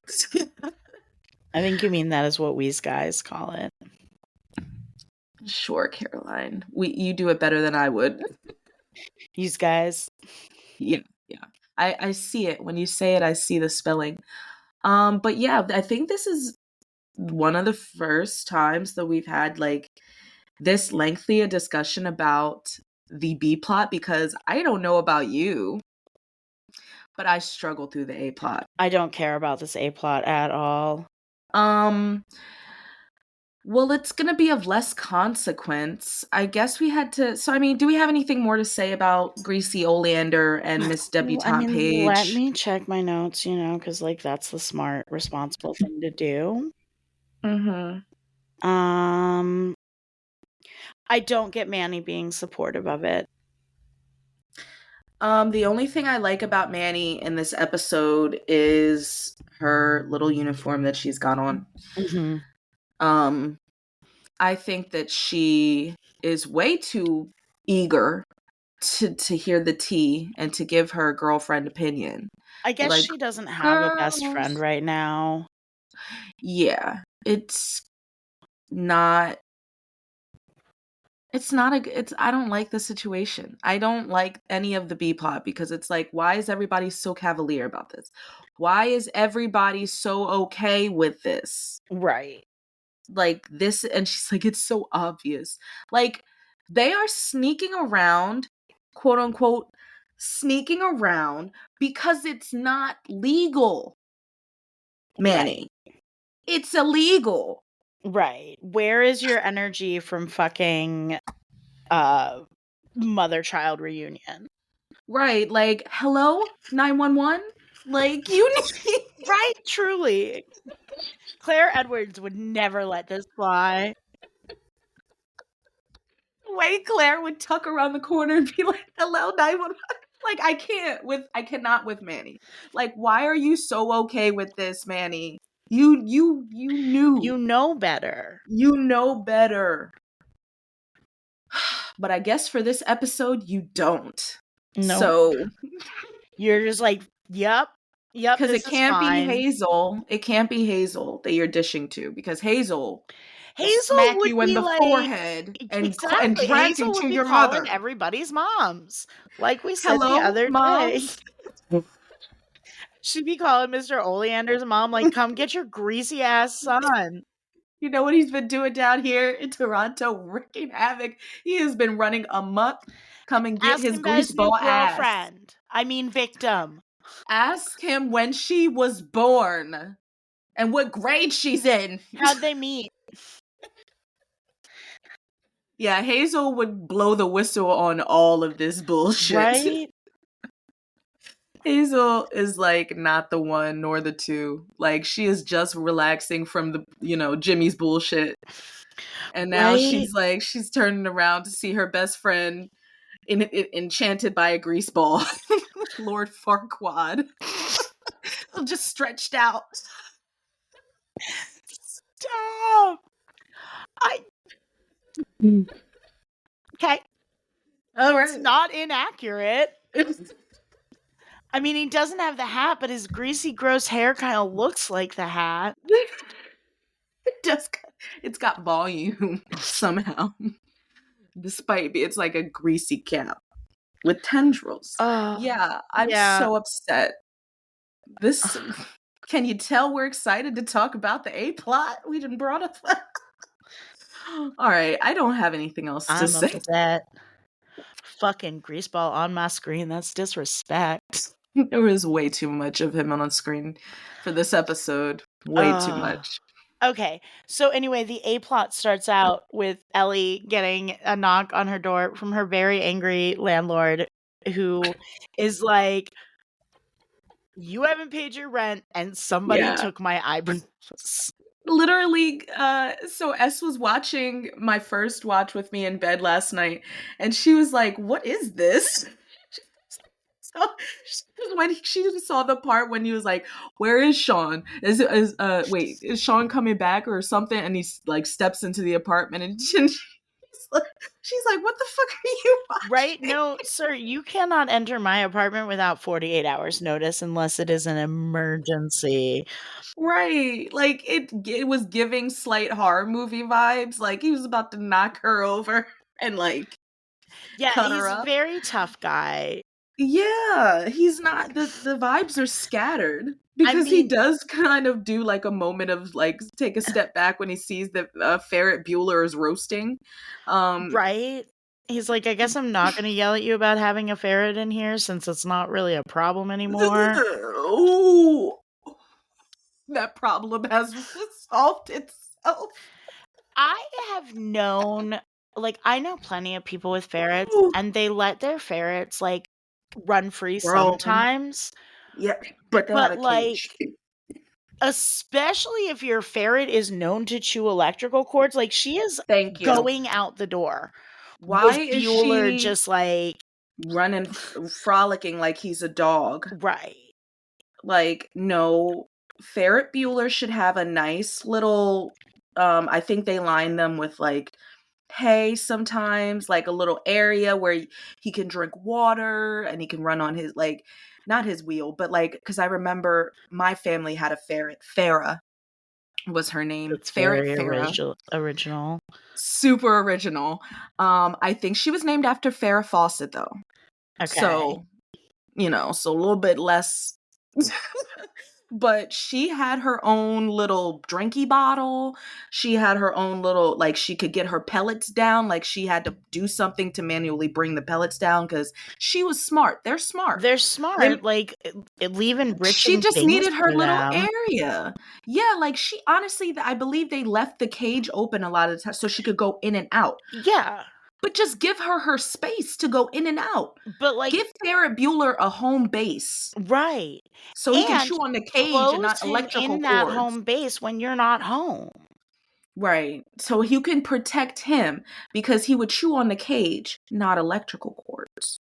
I think you mean that is what we guys call it. Sure, Caroline. You do it better than I would. You guys. Yeah. I see it. When you say it, I see the spelling. But yeah, I think this is one of the first times that we've had like this lengthy a discussion about the B plot, because I don't know about you, but I struggle through the A plot. I don't care about this A plot at all. Well, it's gonna be of less consequence. I guess we had to. So, I mean, do we have anything more to say about Greasy, Oleander, and Miss Debutante Paige? Let me check my notes, because like that's the smart, responsible thing to do. Mm-hmm. I don't get Manny being supportive of it. The only thing I like about Manny in this episode is her little uniform that she's got on. Mm-hmm. I think that she is way too eager to hear the tea and to give her girlfriend opinion. I guess Like, she doesn't have a best friend right now. yeah, it's not I don't like the situation. I don't like any of the B plot because it's like, why is everybody so cavalier about this? Why is everybody so okay with this? Right. Like this, and she's like, it's so obvious. Like, they are sneaking around, quote unquote, sneaking around because it's not legal, Manny. Right. It's illegal. Right. Where is your energy from fucking mother-child reunion? Right. Like, hello, 911? Like, you need. Right, truly. Claire Edwards would never let this fly. The way Claire would tuck around the corner and be like, hello, 911. Like, I cannot with Manny. Like, why are you so okay with this, Manny? You knew. You know better. You know better. But I guess for this episode, you don't. No. So, you're just like, yep, because this it can't is fine. be Hazel. It can't be Hazel that you're dishing to, because Hazel will Hazel smack would you in be the like, forehead and exactly. drag Hazel you would to be your calling mother. everybody's moms, like we said Hello, the other day. moms. She'd be calling Mr. Oleander's mom, like, come get your greasy ass son. You know what he's been doing down here in Toronto, wreaking havoc. He has been running amok. Come and get Ask his him about his new greaseball ass. girlfriend. I mean, victim. Ask him when she was born and what grade she's in. How'd they meet? Yeah, Hazel would blow the whistle on all of this bullshit. Right? Hazel is like not the one nor the two. Like, she is just relaxing from the, Jimmy's bullshit. And now Right? she's turning around to see her best friend enchanted by a grease ball. Lord Farquaad. Just stretched out. Stop. Okay. All right. It's not inaccurate. I mean, he doesn't have the hat, but his greasy, gross hair kind of looks like the hat. It's got volume somehow. Despite it's like a greasy cap with tendrils. Yeah, I'm so upset. This can you tell we're excited to talk about the A plot? We didn't brought up. All right, I don't have anything else to say. I'm upset. Fucking greaseball on my screen. That's disrespect. There was way too much of him on screen for this episode. Way too much. Okay, so anyway, the A plot starts out with Ellie getting a knock on her door from her very angry landlord, who is like, you haven't paid your rent and somebody took my eyebrows. Literally, so S was watching my first watch with me in bed last night, and she was like, what is this? So when she saw the part when he was like, where is Sean? Is Sean coming back or something? And he like steps into the apartment, and she's like, what the fuck are you watching? Right? No, sir, you cannot enter my apartment without 48 hours notice unless it is an emergency. Right. Like, it was giving slight horror movie vibes. Like, he was about to knock her over and like cut her up. He's a very tough guy. Yeah, he's not. The vibes are scattered because he does kind of do like a moment of like take a step back when he sees that Ferret Bueller is roasting. Right? He's like, I guess I'm not going to yell at you about having a ferret in here since it's not really a problem anymore. Ooh, that problem has solved itself. I have known, like, I know plenty of people with ferrets, and they let their ferrets like run free sometimes. Yeah, but they'll have a cage. Especially if your ferret is known to chew electrical cords. Like, she is Thank you. going out the door. Why With is Bueller she just like, running, frolicking like he's a dog? right. Like, no, Ferret Bueller should have a nice little, I think they line them with like hay sometimes, like a little area where he can drink water and he can run on his, like, not his wheel, but like, because I remember my family had a ferret. Farah was her name. It's Ferret very Farah. original. Super original. I think she was named after Farrah Fawcett though. Okay. So, so a little bit less. But she had her own little drinky bottle. She had her own little, like, she could get her pellets down. Like, she had to do something to manually bring the pellets down because she was smart. They're smart. They're smart. Like, leave She enriching just things needed her for little them. area. Yeah, like, she honestly, I believe they left the cage open a lot of the time so she could go in and out. Yeah. But just give her space to go in and out. But, like, give Ferret Bueller a home base. Right. So he can And chew on the cage close and not him electrical in that cords. home base when you're not home. Right. So you can protect him because he would chew on the cage, not electrical cords.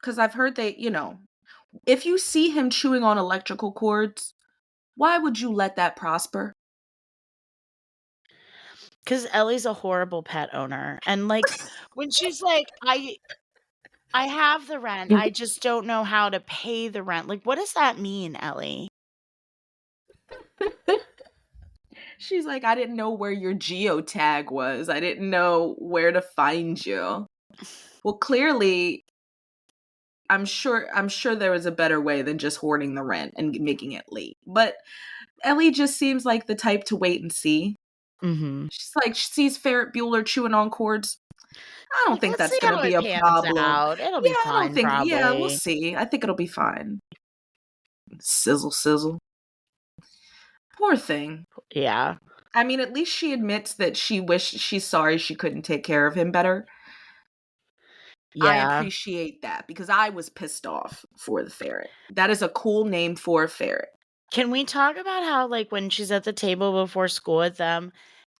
Because I've heard if you see him chewing on electrical cords, why would you let that prosper? Because Ellie's a horrible pet owner. And, like, when she's like, I have the rent, I just don't know how to pay the rent. Like, what does that mean, Ellie? She's like, I didn't know where your geotag was. I didn't know where to find you. Well, clearly, I'm sure there was a better way than just hoarding the rent and making it late. But Ellie just seems like the type to wait and see. Mm-hmm. She's like, she sees Ferret Bueller chewing on cords. I don't think Let's that's see going how to be it a pans problem. out. It'll be I don't fine, think, probably. yeah, we'll see. I think it'll be fine. Sizzle, sizzle. Poor thing. Yeah. I mean, at least she admits that she's sorry she couldn't take care of him better. Yeah. I appreciate that because I was pissed off for the ferret. That is a cool name for a ferret. Can we talk about how, like, when she's at the table before school with them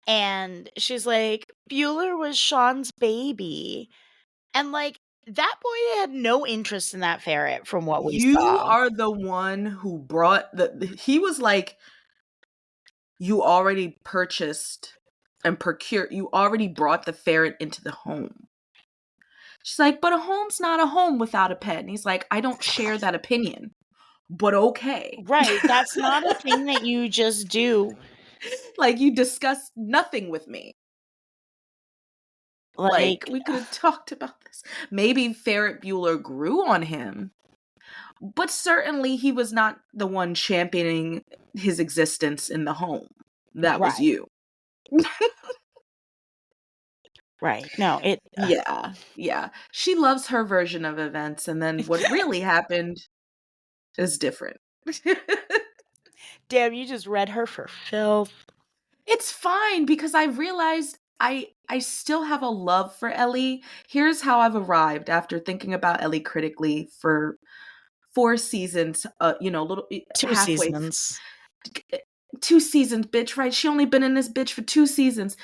and she's like, Bueller was Sean's baby. And, like, that boy had no interest in that ferret from what we You saw. are the one who brought he was like, you already purchased and procured, you already brought the ferret into the home. She's like, but a home's not a home without a pet. And he's like, I don't share that opinion, but okay. Right. That's not a thing that you just do. Like, you discuss nothing with me. Like, we could have talked about this. Maybe Ferret Bueller grew on him, but certainly he was not the one championing his existence in the home. That was you. Right. No, it. Yeah. She loves her version of events, and then what really happened is different. Damn, you just read her for filth. It's fine because I realized I still have a love for Ellie. Here's how I've arrived after thinking about Ellie critically for 4 seasons, little 2 halfway seasons. 2 seasons, bitch, right? She only been in this bitch for 2 seasons.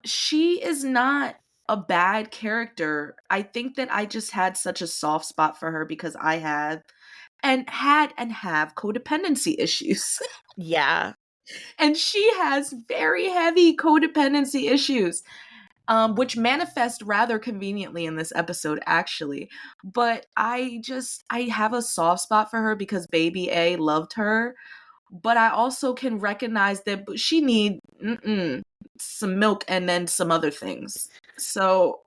She is not a bad character. I think that I just had such a soft spot for her because I have codependency issues. Yeah. And she has very heavy codependency issues, which manifest rather conveniently in this episode, actually. But I have a soft spot for her because Baby A loved her. But I also can recognize that she need some milk and then some other things. So,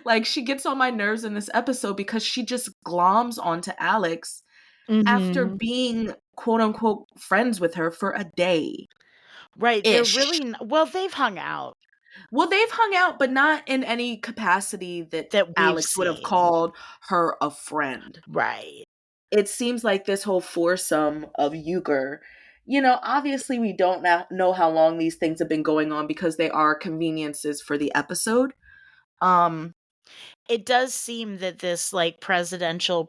like, she gets on my nerves in this episode because she just gloms onto Alex after being quote unquote friends with her for a day. Right. They're really well, they've hung out. Well, they've hung out, but not in any capacity that we've Alex would have seen. called her a friend. Right. It seems like this whole foursome of Euchre, obviously we don't know how long these things have been going on because they are conveniences for the episode. It does seem that this, like, presidential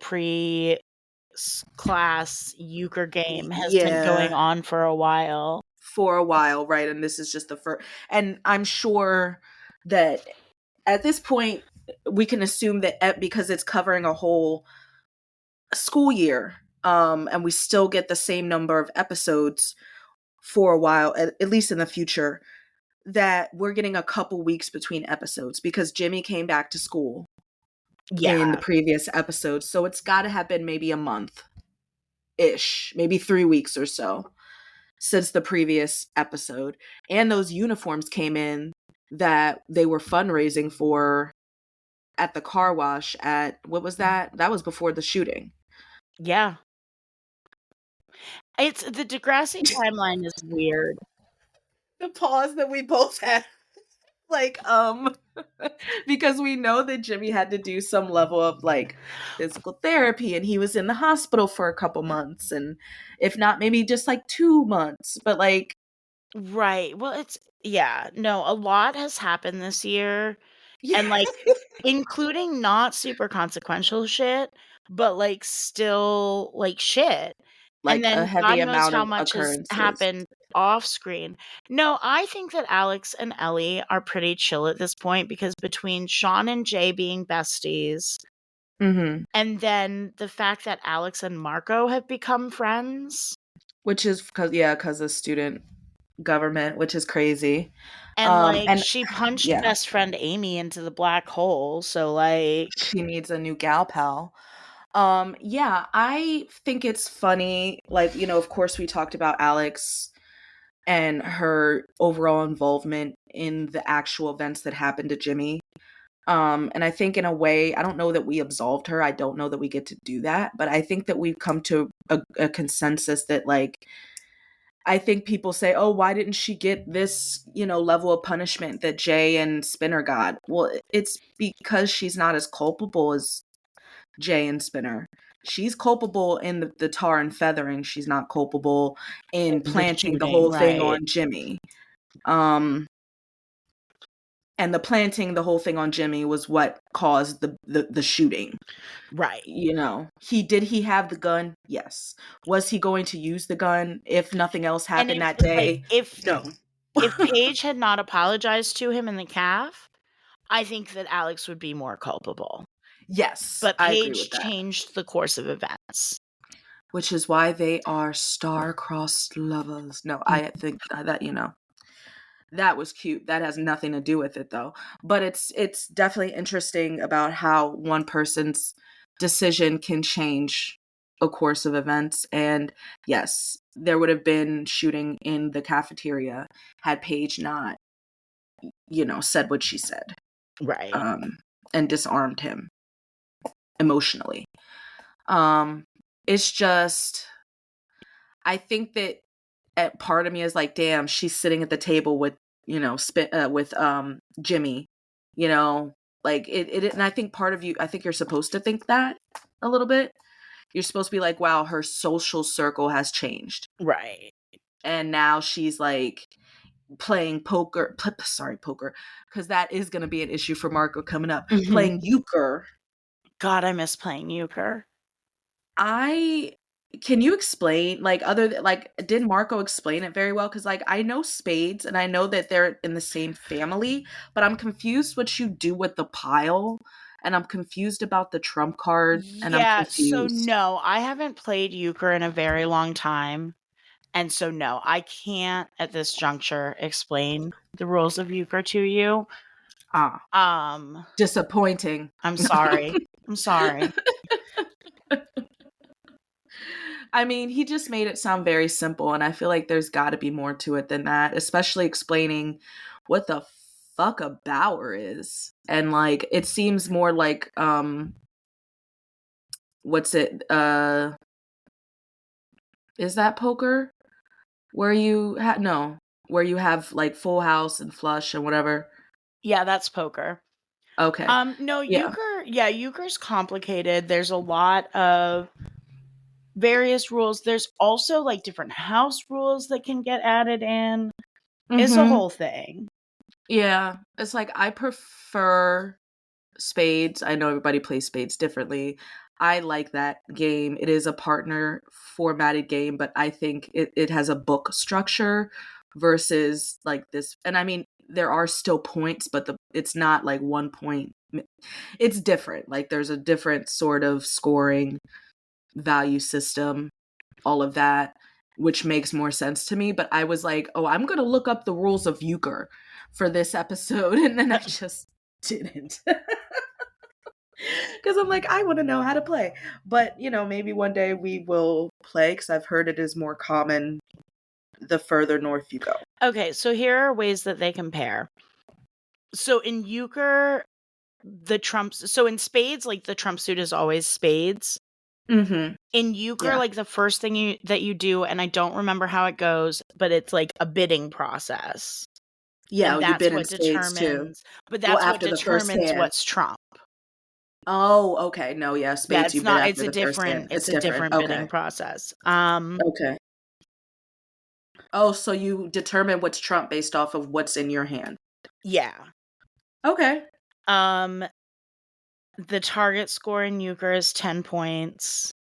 class euchre game has been Yeah. going on for a while. For a while, right? And this is just the first. And I'm sure that at this point, we can assume that because it's covering a whole school year, and we still get the same number of episodes for a while, at least in the future, that we're getting a couple weeks between episodes because Jimmy came back to school in the Yeah. previous episode. So it's got to have been maybe a month ish, maybe 3 weeks or so since the previous episode. And those uniforms came in that they were fundraising for at the car wash at, what was that? That was before the shooting. Yeah. It's the Degrassi timeline is weird. The pause that we both had. Like, because we know that Jimmy had to do some level of like physical therapy and he was in the hospital for a couple months, and if not, maybe just like 2 months. But like, Right. Well, no, a lot has happened this year. yeah, And like including not super consequential shit, but like still like shit. And like a then heavy God knows amount how of much has occurrences. happened off screen. No, I think that Alex and Ellie are pretty chill at this point because between Sean and Jay being besties Mm-hmm. and then the fact that Alex and Marco have become friends Which is because of student government, which is crazy. and like And she punched yeah, best friend Amy into the black hole. So like she needs a new gal pal. Yeah, I think it's funny. Like, of course, we talked about Alex and her overall involvement in the actual events that happened to Jimmy. And I think in a way, I don't know that we absolved her. I don't know that we get to do that, but I think that we've come to a consensus that like, I think people say, oh, why didn't she get this, level of punishment that Jay and Spinner got? Well, it's because she's not as culpable as Jay and Spinner. She's culpable in the tar and feathering. She's not culpable in the planting the shooting, whole thing right. on Jimmy. And the planting the whole thing on Jimmy was what caused the shooting. Right. He have the gun? Yes. Was he going to use the gun if nothing else And happened if that like day? if No. if Paige had not apologized to him in the calf, I think that Alex would be more culpable. Yes, But I agree with Paige that. changed the course of events. Which is why they are star-crossed lovers. No, I think that that was cute. That has nothing to do with it though. But it's definitely interesting about how one person's decision can change a course of events. And yes, there would have been shooting in the cafeteria had Paige not, said what she said, Right. and disarmed him emotionally. It's just, I think that part of me is like, damn, she's sitting at the table with, with Jimmy, like it. And I think part of you, I think you're supposed to think that a little bit. You're supposed to be like, wow, her social circle has changed. Right. And now she's like playing poker, because that is going to be an issue for Marco coming up. Mhm. Playing euchre. God, I miss playing euchre. Can you explain, like, did Marco explain it very well? Because like I know spades and I know that they're in the same family, but I'm confused what you do with the pile, and I'm confused about the trump card, and I'm Yeah, so confused. no, I haven't played euchre in a very long time. And so no, I can't at this juncture explain the rules of euchre to you. Disappointing. I'm sorry. I'm sorry. I mean, he just made it sound very simple, and I feel like there's got to be more to it than that, especially explaining what the fuck a bower is. And like it seems more like what's it is that poker where you where you have like full house and flush and whatever. Yeah, that's poker. Okay. No, Yeah. euchre's complicated. There's a lot of various rules. There's also like different house rules that can get added in. It's a whole thing. Yeah, it's like I prefer spades. I know everybody plays spades differently. I like that game. It is a partner formatted game, but I think it has a book structure versus like this. And I mean, there are still points, but it's not like 1 point. It's different. Like there's a different sort of scoring value system, all of that, which makes more sense to me. But I was like, oh, I'm going to look up the rules of Euchre for this episode. And then I just didn't. Because I'm like, I want to know how to play. But, maybe one day we will play because I've heard it is more common the further north you go. Okay, so here are ways that they compare. So in Euchre, so in spades, like the trump suit is always spades. Mm-hmm. In Euchre, Yeah. like the first thing that you do, and I don't remember how it goes, but it's like a bidding process. Yeah, And you that's bid in what spades too. determines. But that's what After the first determines hand. what's trump. Oh, okay. No, yeah, Yeah, spades it's you bid not. after the first hand. It's a different. different bidding Okay. process. Okay. Oh, so you determine what's trump based off of what's in your hand. Yeah. Okay. The target score in Euchre is 10 points.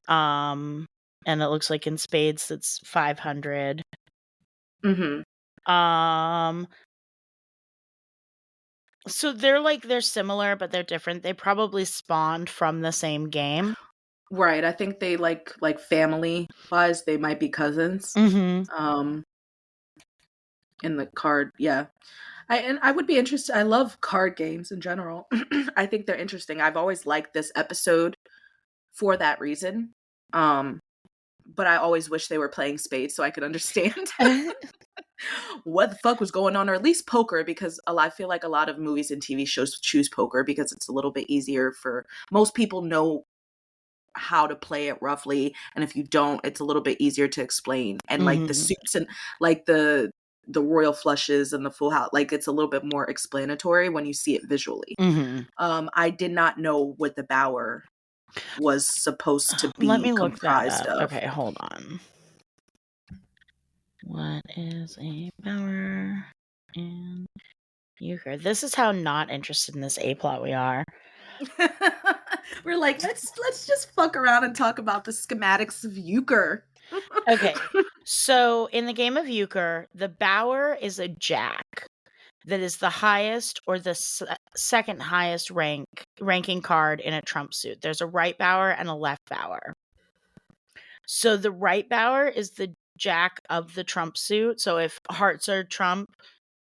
And it looks like in spades it's 500. Mm-hmm. So they're similar, but they're different. They probably spawned from the same game. Right. I think they like family wise, they might be cousins. Mm-hmm. In the card, yeah. I would be interested. I love card games in general. I think they're interesting. I've always liked this episode for that reason. But I always wish they were playing spades so I could understand what the fuck was going on, or at least poker, because I feel like a lot of movies and TV shows choose poker because it's a little bit easier for most people know how to play it roughly, and if you don't, it's a little bit easier to explain. And like the suits and like the royal flushes and the full house, like it's a little bit more explanatory when you see it visually. I did not know what the bower was supposed to be. Let me look that comprised up. of. Okay, hold on. What is a bower in Euchre? This is how not interested in this A plot we are. We're like, let's just fuck around and talk about the schematics of Euchre. Okay, so in the game of Euchre, the bower is a jack that is the highest or the second highest ranking card in a trump suit. There's a right bower and a left bower. So the right bower is the jack of the trump suit. So if hearts are trump,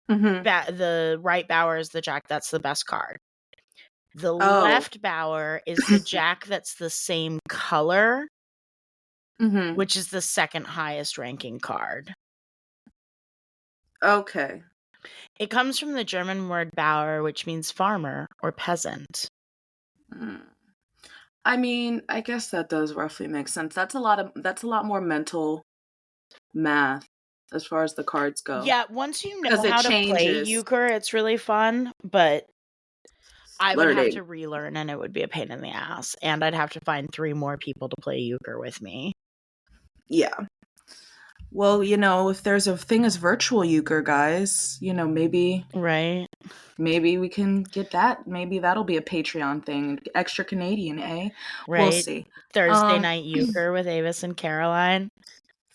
the right bower is the jack that's the best card. The left bower is the jack that's the same color, which is the second highest ranking card. Okay. It comes from the German word Bauer, which means farmer or peasant. I mean, I guess that does roughly make sense. That's a lot more mental math as far as the cards go. Yeah, once you know how to play Euchre, it's really fun, but I would have to relearn and it would be a pain in the ass. And I'd have to find 3 more people to play Euchre with me. Yeah. Well, if there's a thing as virtual Euchre, guys, maybe... Right. Maybe we can get that. Maybe that'll be a Patreon thing. Extra Canadian, eh? Right. We'll see. Thursday night Euchre with Avis and Caroline.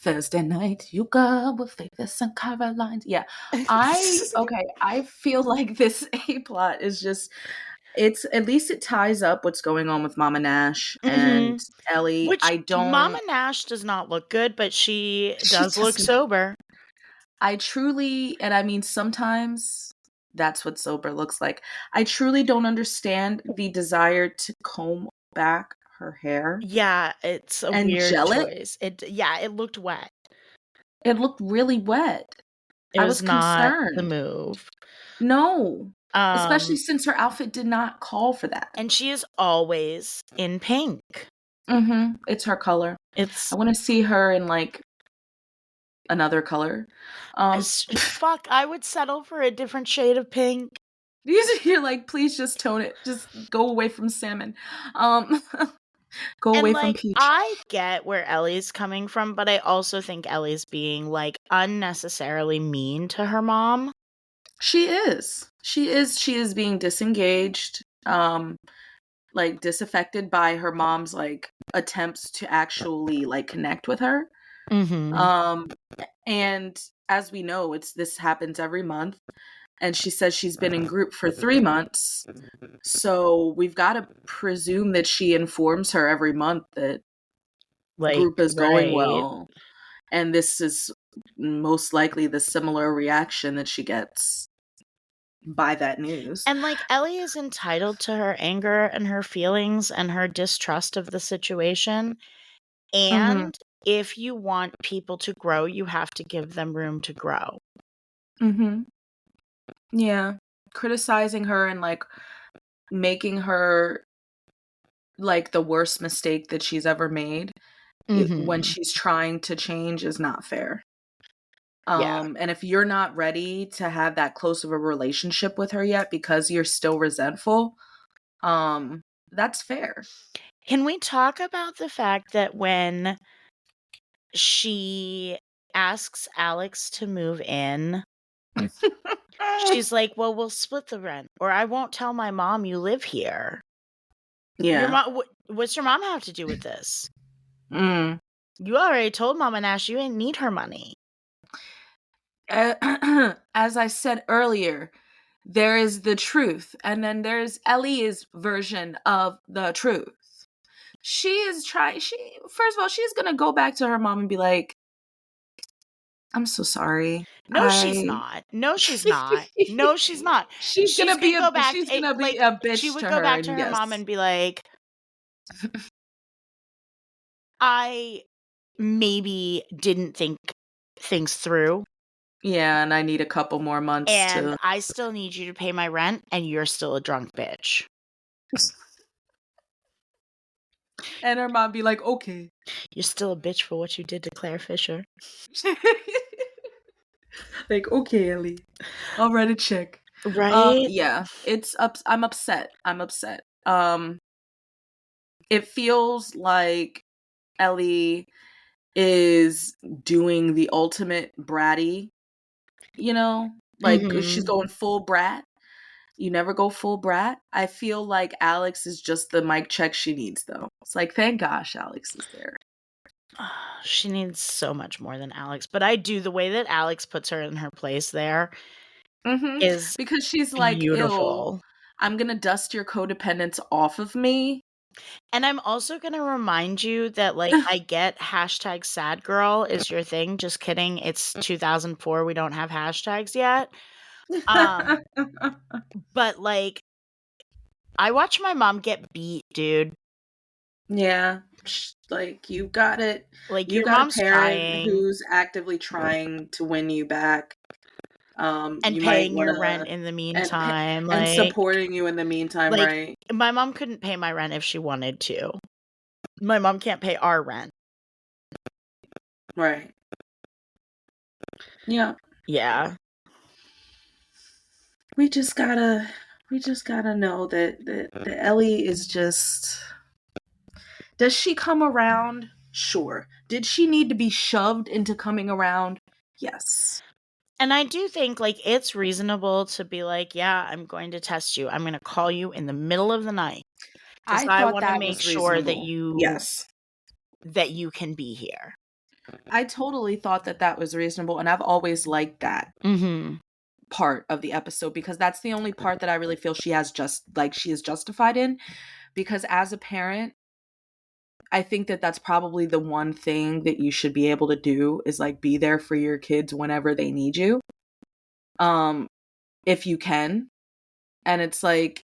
Thursday night Euchre with Avis and Caroline. Yeah. I feel like this A-plot is just... It's at least it ties up what's going on with Mama Nash and Ellie. Mama Nash does not look good, but she does look sober. I truly, and I mean sometimes that's what sober looks like. I truly don't understand the desire to comb back her hair. Yeah, it's a weird choice. It looked wet. It looked really wet. I was not concerned. The move. No. Especially since her outfit did not call for that. And she is always in pink. It's her color. I want to see her in like another color. Fuck, I would settle for a different shade of pink. You're like, please just tone it. Just go away from salmon. Go away from peach. I get where Ellie's coming from, but I also think Ellie's being like unnecessarily mean to her mom. She is being disengaged. like disaffected by her mom's like attempts to actually like connect with her. Mm-hmm. And as we know, this happens every month. And she says she's been in group for 3 months. So we've got to presume that she informs her every month that Like, group is going right. well. And this is most likely the similar reaction that she gets by that news. And like Ellie is entitled to her anger and her feelings and her distrust of the situation. And if you want people to grow, you have to give them room to grow. Mm-hmm. Yeah. Criticizing her and like making her like the worst mistake that she's ever made when Mm-hmm. she's trying to change is not fair. Yeah. And if you're not ready to have that close of a relationship with her yet because you're still resentful, that's fair. Can we talk about the fact that when she asks Alex to move in, she's like, well, we'll split the rent, or I won't tell my mom you live here. Your Yeah. mom, what's your mom have to do with this? Mm. You already told Mama Nash you didn't need her money. As I said earlier, there is the truth, and then there's Ellie's version of the truth. She is trying. First of all, she's gonna go back to her mom and be like, "I'm so sorry." No, she's not. No, she's not. No, she's not. She's She's gonna be gonna go back. she's gonna be Like, a she bitch would to go her, back to and her mom yes, and be like, I maybe didn't think things through, yeah, and I need a couple more months and to. I still need you to pay my rent, and you're still a drunk bitch. And her mom be like, "Okay." You're still a bitch for what you did to Claire Fisher. Like, okay, Ellie, I'll write a check. Right? Yeah, it's up. I'm upset. I'm upset. It feels like Ellie is doing the ultimate bratty, like she's Mm-hmm. going full brat. You never go full brat. I feel like Alex is just the mic check she needs, though. It's like, thank gosh Alex is there. She needs so much more than Alex, but I do. The way that Alex puts her in her place there is Because she's like, ill, beautiful. I'm gonna dust your codependence off of me. And I'm also going to remind you that, like, I get hashtag sad girl is your thing. Just kidding. It's 2004. We don't have hashtags yet. But, like, I watch my mom get beat, dude. Yeah, like you got it. Like, You your got a mom's parent trying who's actively trying to win you back. and You might paying want your rent to in the and meantime. and supporting you in the meantime, Like, right? my mom couldn't pay my rent if she wanted to. My mom can't pay our rent. Right. Yeah. Yeah. We just gotta know that Ellie is just. Does she come around? Sure. Did she need to be shoved into coming around? Yes. And I do think, like, it's reasonable to be like, yeah, I'm going to test you. I'm going to call you in the middle of the night because I I thought want to that make was sure reasonable. Yes. that you can be here. I totally thought that was reasonable, and I've always liked that Mm-hmm. part of the episode because that's the only part that I really feel she is justified in, because as a parent, I think that that's probably the one thing that you should be able to do is like be there for your kids whenever they need you. If you can. And it's like,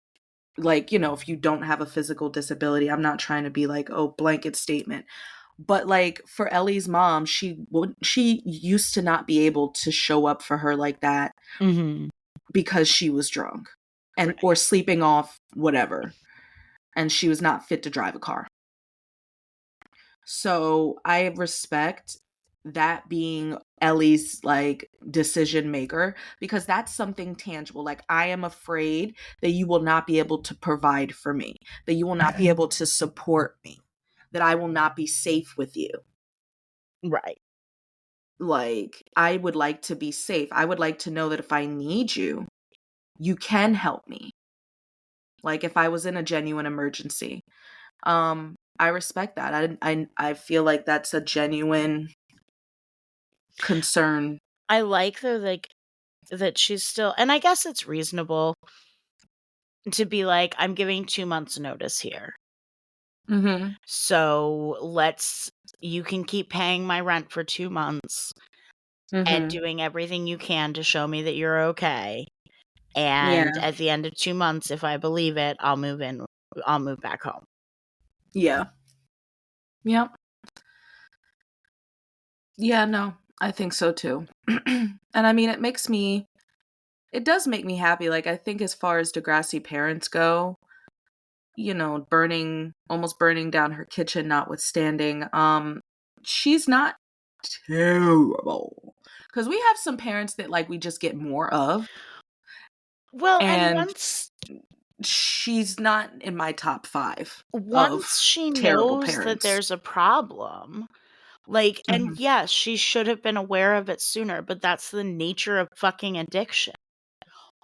if you don't have a physical disability, I'm not trying to be like, oh, blanket statement. But like for Ellie's mom, she used to not be able to show up for her like that Mm-hmm. because she was drunk or sleeping off, whatever. And she was not fit to drive a car. So I respect that being Ellie's like decision maker because that's something tangible. Like I am afraid that you will not be able to provide for me, that you will not be able to support me, that I will not be safe with you. Right. Like I would like to be safe. I would like to know that if I need you, you can help me. like if I was in a genuine emergency. I respect that. I feel like that's a genuine concern. I like though, like, that she's still, and I guess it's reasonable to be like, I'm giving 2 months notice here. Mm-hmm. So you can keep paying my rent for 2 months and Mm-hmm. doing everything you can to show me that you're okay. And Yeah. at the end of 2 months, if I believe it, I'll move back home. Yeah. Yep. Yeah, no, I think so too. And I mean, it does make me happy. Like, I think as far as Degrassi parents go, you know, almost burning down her kitchen notwithstanding, she's not terrible. Because we have some parents that, like, we just get more of. Well, and And she's not in my top 5 of once she terrible knows that parents. there's a problem, like, and Mhm. yes, she should have been aware of it sooner, but that's the nature of fucking addiction.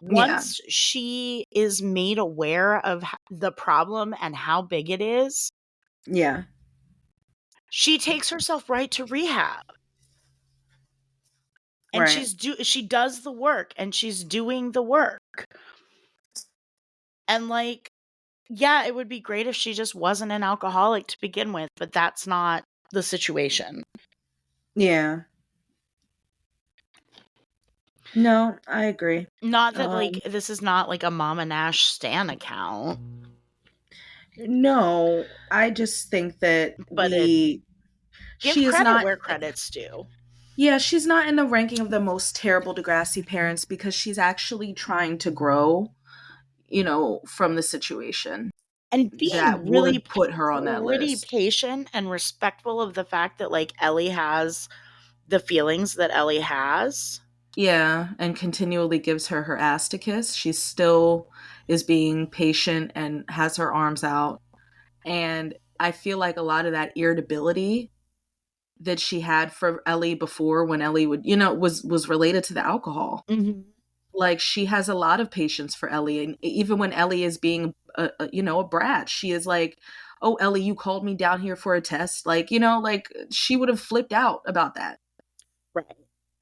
Yeah. Once she is made aware of the problem and how big it is, Yeah. she takes herself right to rehab. And Right. she does the work, and she's doing the work. And, like, yeah, it would be great if she just wasn't an alcoholic to begin with, but that's not the situation. Yeah. No, I agree. Not that, like, this is not like a Mama Nash stan account, No, I just think that but give she is credit not, where credit's due. yeah, she's not in the ranking of the most terrible Degrassi parents because she's actually trying to grow, you know, from the situation And that being really would put her on that pretty list. patient and respectful of the fact that, like, Ellie has the feelings that Ellie has. Yeah, and continually gives her ass to kiss. She still is being patient and has her arms out. And I feel like a lot of that irritability that she had for Ellie before when Ellie would, you know, was related to the alcohol. Mhm. Like she has a lot of patience for Ellie, and even when Ellie is being you know, a brat, she is like, "Oh, Ellie, you called me down here for a test." Like, you know, like she would have flipped out about that. Right.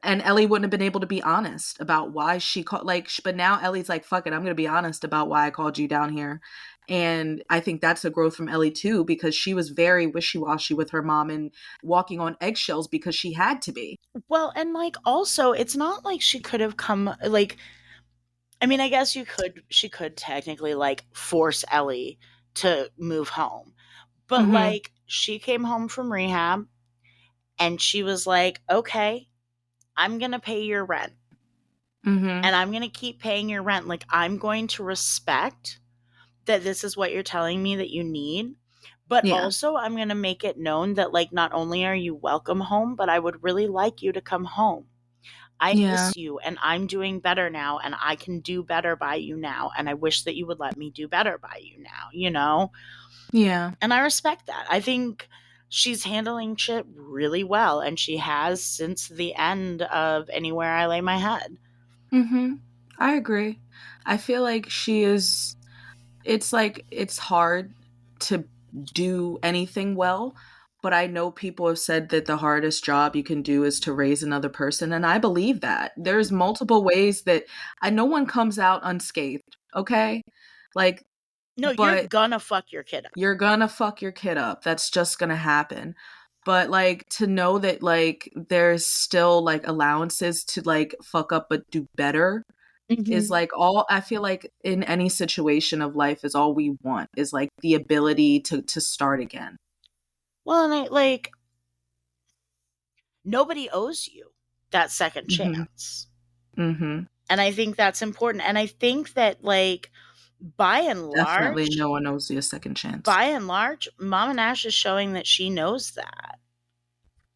And Ellie wouldn't have been able to be honest about why she called, like, but now Ellie's like, fuck it, I'm going to be honest about why I called you down here. And I think that's a growth from Ellie too, because she was very wishy-washy with her mom and walking on eggshells because she had to be. Well, and, like, also, it's not like she could have come, like, I mean, I guess she could technically, like, force Ellie to move home. But, Mm-hmm. like, she came home from rehab and she was like, "Okay, I'm going to pay your rent Mm-hmm. and I'm going to keep paying your rent. Like, I'm going to respect that this is what you're telling me that you need. But Yeah. also, I'm going to make it known that, like, not only are you welcome home, but I would really like you to come home. I Yeah. miss you and I'm doing better now and I can do better by you now. And I wish that you would let me do better by you now, you know? Yeah. And I respect that. I think she's handling shit really well. And she has since the end of Anywhere I Lay My Head. Mm-hmm. I agree. I feel like she is, it's like it's hard to do anything well, but I know people have said that the hardest job you can do is to raise another person, and I believe that. There's multiple ways that no one comes out unscathed, okay? Like, No, you're but gonna fuck your kid up. you're gonna fuck your kid up. That's just gonna happen. But like to know that like there's still like allowances to like fuck up but do better is like all I feel like in any situation of life is all we want is like the ability to start again. Well, and nobody owes you that second Mhm. chance. Mhm. And I think that's important. And I think that, like, by and Definitely large, no one knows you a second chance. Mama Nash is showing that she knows that.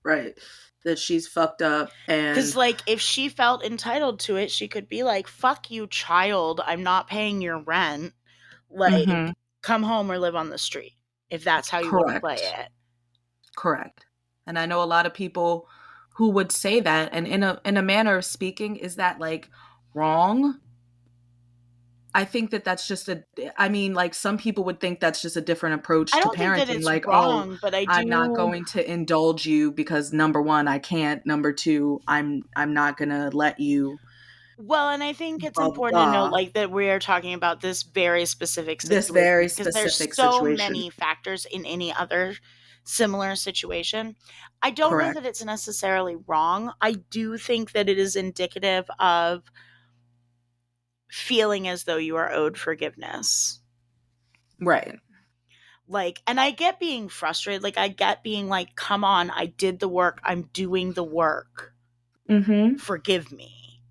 Right. That she's fucked up Because, and like, if she felt entitled to it, she could be like, fuck you, child. I'm not paying your rent. mhm. Like, come home or live on the street if that's how you want to play Correct. it. Correct. And I know a lot of people who would say that and in a manner of speaking is that like wrong? I think that that's just like some people would think that's just a different approach I to don't think that parenting. it's Like, oh, wrong, but I I'm not do. going to indulge you because number one, I can't. Number two, I'm not gonna let you. Well, and I think it's Blah blah important to note, blah. like, that we are talking about this very specific This situation very because there's specific so situation. many factors in any other similar situation. I don't know that Correct. it's necessarily wrong. I do think that it is indicative of feeling as though you are owed forgiveness. Right. Like, and I get being frustrated. Like, I get being like, come on, I did the work. I'm doing the work. Mm-hmm. Forgive me.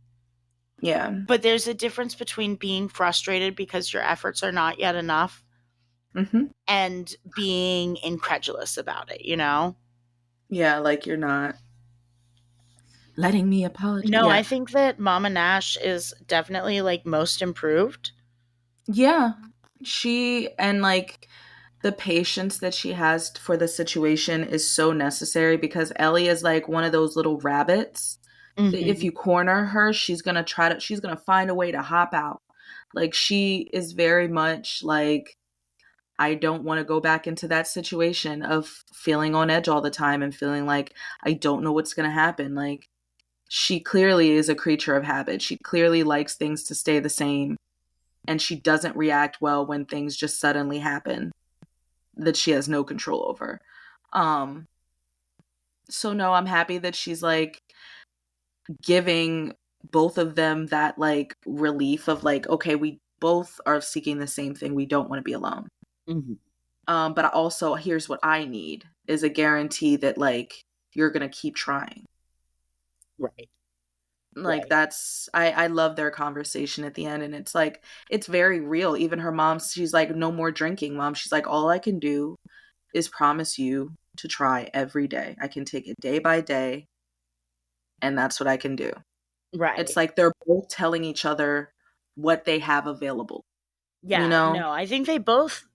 Yeah. But there's a difference between being frustrated because your efforts are not yet enough Mm-hmm. and being incredulous about it, you know? Yeah, like you're not letting me apologize. No, I Yeah. think that Mama Nash is definitely like most improved. Yeah. She and like the patience that she has for the situation is so necessary because Ellie is like one of those little rabbits that if Mm-hmm. you corner her, she's going to she's going to find a way to hop out. Like she is very much like I don't want to go back into that situation of feeling on edge all the time and feeling like I don't know what's going to happen. Like she clearly is a creature of habit. She clearly likes things to stay the same and she doesn't react well when things just suddenly happen that she has no control over. Um so no, I'm happy that she's like giving both of them that like relief of like okay, we both are seeking the same thing. We don't want to be alone. Mm-hmm. But also here's what I need is a guarantee that like you're going to keep trying. Right. Like Right. that's I love their conversation at the end and it's like it's very real. Even her mom, she's like no more drinking, mom. She's like all I can do is promise you to try every day. I can take it day by day and that's what I can do. It's Right. like they're both telling each other what they have available, you Yeah. know? No, I think they both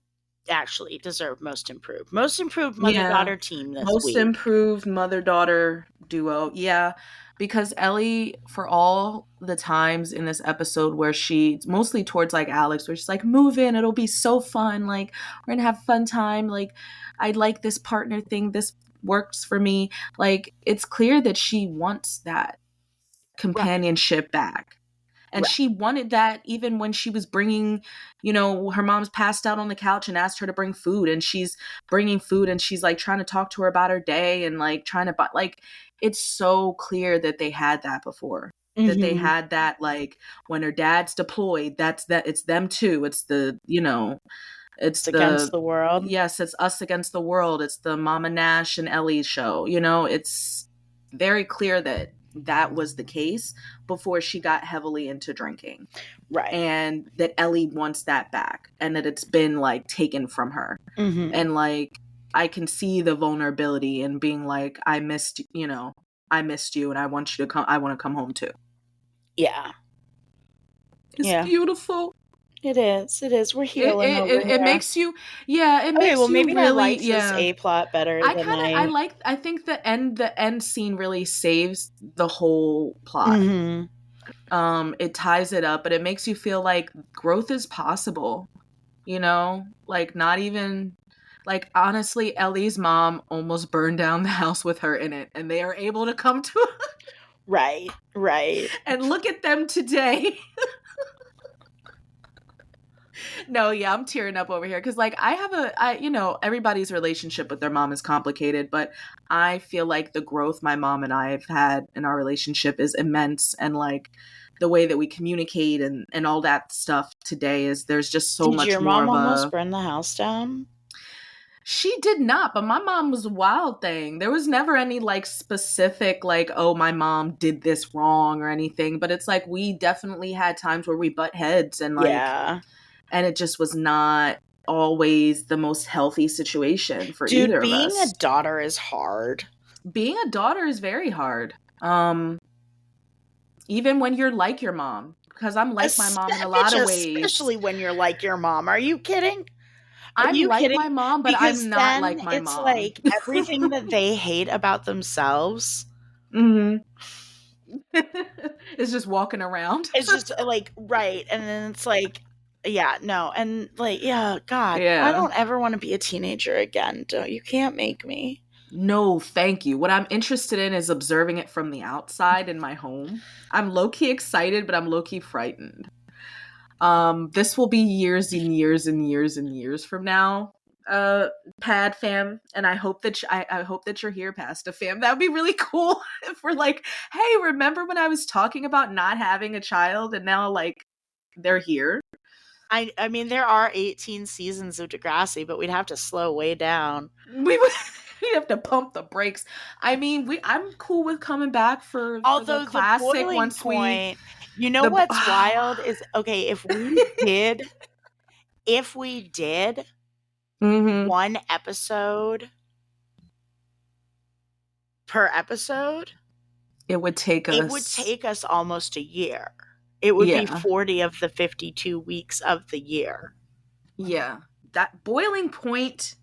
actually deserve most improved. Most improved mother Yeah. daughter team this Most week. improved mother-daughter duo. Yeah. Because Ellie, for all the times in this episode where she, mostly towards like Alex, where she's like, move in, it'll be so fun. Like, we're gonna have a fun time. Like, I like this partner thing. This works for me. Like, it's clear that she wants that Right. companionship back. And Right. she wanted that even when she was bringing, her mom's passed out on the couch and asked her to bring food. And she's bringing food and she's like trying to talk to her about her day and like trying to, like, it's so clear that they had that before. That they Mm-hmm. had that, like, when her dad's deployed, it's them too. It's it's It's against the, the world. yes, it's us against the world. It's the Mama Nash and Ellie show. It's very clear that that was the case before she got heavily into drinking Right. and that Ellie wants that back and that it's been like taken from her. Mm-hmm. And like I can see the vulnerability and being like I missed you and I want you to come I want to come home too. Yeah. It's Yeah. beautiful. It is. It is. We're It healing it, over it, it here. makes you it Okay, well makes you maybe I really liked this A plot better than I think the end scene really saves the whole plot. Mm-hmm. It ties it up, but it makes you feel like growth is possible, like not even like honestly Ellie's mom almost burned down the house with her in it and they are able to come to Right. Right. and look at them today. No, yeah, I'm tearing up over here because like everybody's relationship with their mom is complicated, but I feel like the growth my mom and I have had in our relationship is immense, and like the way that we communicate and all that stuff today is there's just so Did much your more mom of almost a. burn the house down? She did not, but my mom was a wild thing. There was never any like specific like, oh, my mom did this wrong or anything, but it's like we definitely had times where we butt heads and like Yeah. and it just was not always the most healthy situation for Dude, either of being a us. daughter is hard. Being a daughter is very hard. Even when you're like your mom, because I'm like my mom in a lot of ways. Especially when you're like your mom. Are you kidding? Are I'm you like kidding? my mom, but Because I'm not then like my it's mom. like everything that they hate about themselves Mm-hmm. It's just walking around. is just like right. And then it's like Yeah, no, and like, yeah, God, Yeah. I don't ever want to be a teenager again. You can't make me. No, thank you. What I'm interested in is observing it from the outside in my home. I'm low-key excited, but I'm low-key frightened. This will be years and years and years and years from now, Pad fam, and I hope that I hope that you're here, Pasta fam. That would be really cool if we're like, hey, remember when I was talking about not having a child, and now like they're here. I mean, there are 18 seasons of Degrassi, but we'd have to slow way down. We have to pump the brakes. I mean, I'm cool with coming back for Although the the classic boiling once point, you know the what's wild is, okay, if we did Mhm. one episode per episode, It would take us. it would take us almost a year. It would be Yeah. 40 of the 52 weeks of the year. Yeah. That boiling point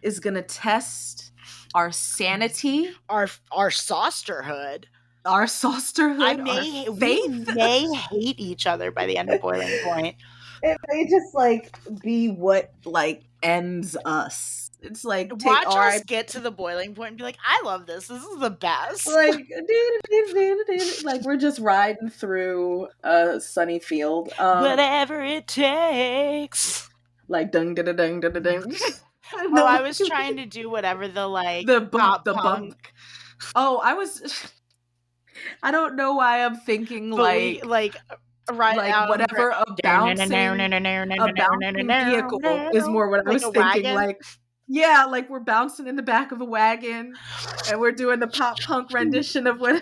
is going to test our sanity, Our sausterhood. our sausterhood, our faith. We may hate each other by the end of boiling point. It may just like be what like ends us. It's like Watch us get to the boiling point and be like, I love this. This is the best. Like we're just riding through a sunny field. Whatever it takes. Like dung da da dung da da dung. No, I was trying to do whatever the like the bump, pop punk. Oh, I don't know why I'm thinking But like we, like right like whatever a bouncing vehicle is more what I was thinking. Wagon? Like, yeah, like we're bouncing in the back of a wagon and we're doing the pop punk rendition of what.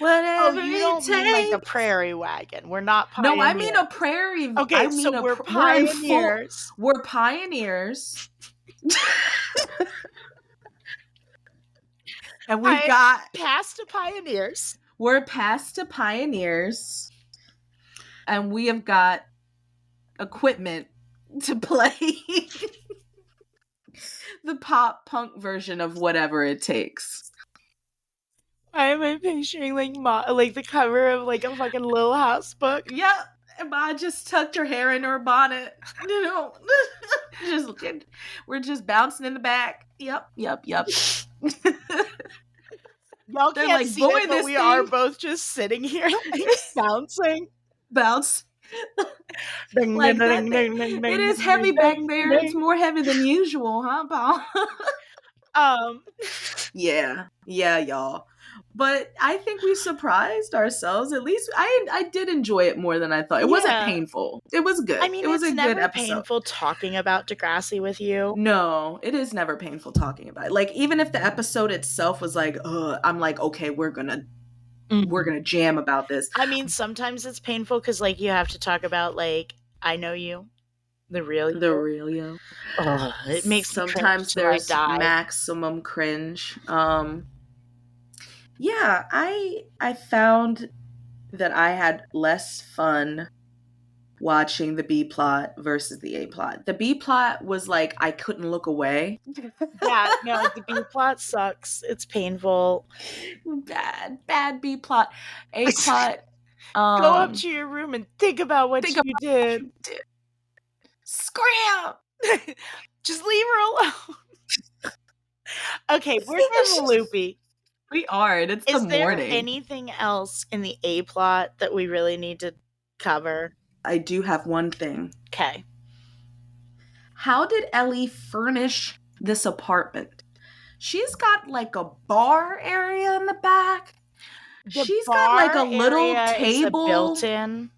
Whatever you don't it mean like a takes. prairie wagon. We're not pioneers. No, I mean a prairie. Okay, I mean so we're we're pioneers. We're pioneers. And we've got past to pioneers. We're past to pioneers. And we have got equipment to play the pop punk version of whatever it takes. Why am I picturing like the cover of like a fucking Little House book? Yep. And Ma just tucked her hair in her bonnet. You know, we're just bouncing in the back. Yep. Y'all They're can't like, see boy, it, but this we are thing- both just sitting here like bouncing. Bounce. Ding, Like ding, that ding, thing. ding, ding, It is ding, heavy ding, back ding, there. ding. It's more heavy than usual, huh, Paul? Yeah, y'all. But I think we surprised ourselves. At least I did enjoy it more than I thought. It wasn't painful. It was good. I mean, it was it's a never good episode. painful talking about Degrassi with you. No, it is never painful talking about it. Like, even if the episode itself was like, I'm like, okay, we're gonna jam about this. I mean, sometimes it's painful because like you have to talk about like I Know You, the real you. It makes sometimes there's maximum cringe. Yeah, I found that I had less fun watching the B plot versus the A plot. The B plot was like I couldn't look away. Yeah, no, the B plot sucks. It's painful. Bad B plot. A plot. Go up to your room and think about what you did. Scram! Just leave her alone. Okay, we're getting loopy. We are. It's the morning. Is there anything else in the A plot that we really need to cover? I do have one thing. Okay. How did Ellie furnish this apartment? She's got like a bar area in the back. She's got like a little table built-in.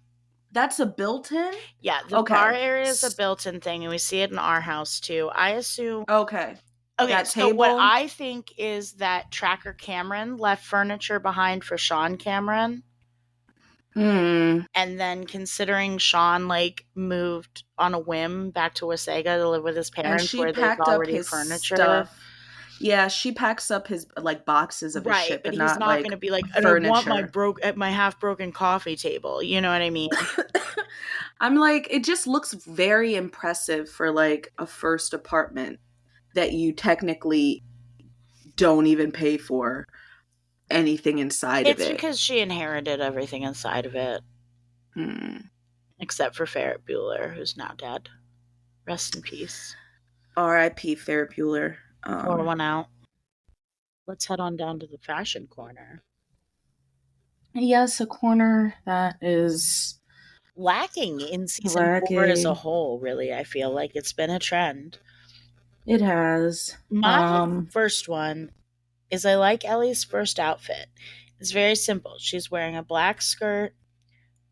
That's a built-in? Yeah, the bar area is a built-in thing, and we see it in our house too. I assume. Okay. Okay, so what I think is that Tracker Cameron left furniture behind for Sean Cameron. And then considering Sean like moved on a whim back to Wasaga to live with his parents where there's already his furniture. Stuff. Yeah, she packs up his like boxes of his shit, but he's not like, going to be like, I furniture. don't want my half broken coffee table. You know what I mean? I'm like, it just looks very impressive for like a first apartment that you technically don't even pay for anything inside of it. It's because she inherited everything inside of it. except for Ferret Bueller, who's now dead. Rest in peace. R.I.P. Ferret Bueller. Pour one out. Let's head on down to the fashion corner. Yes, a corner that is Lacking in season 4 as a whole, really. I feel like it's been a trend. It has. My first one is I like Ellie's first outfit. It's very simple. She's wearing a black skirt,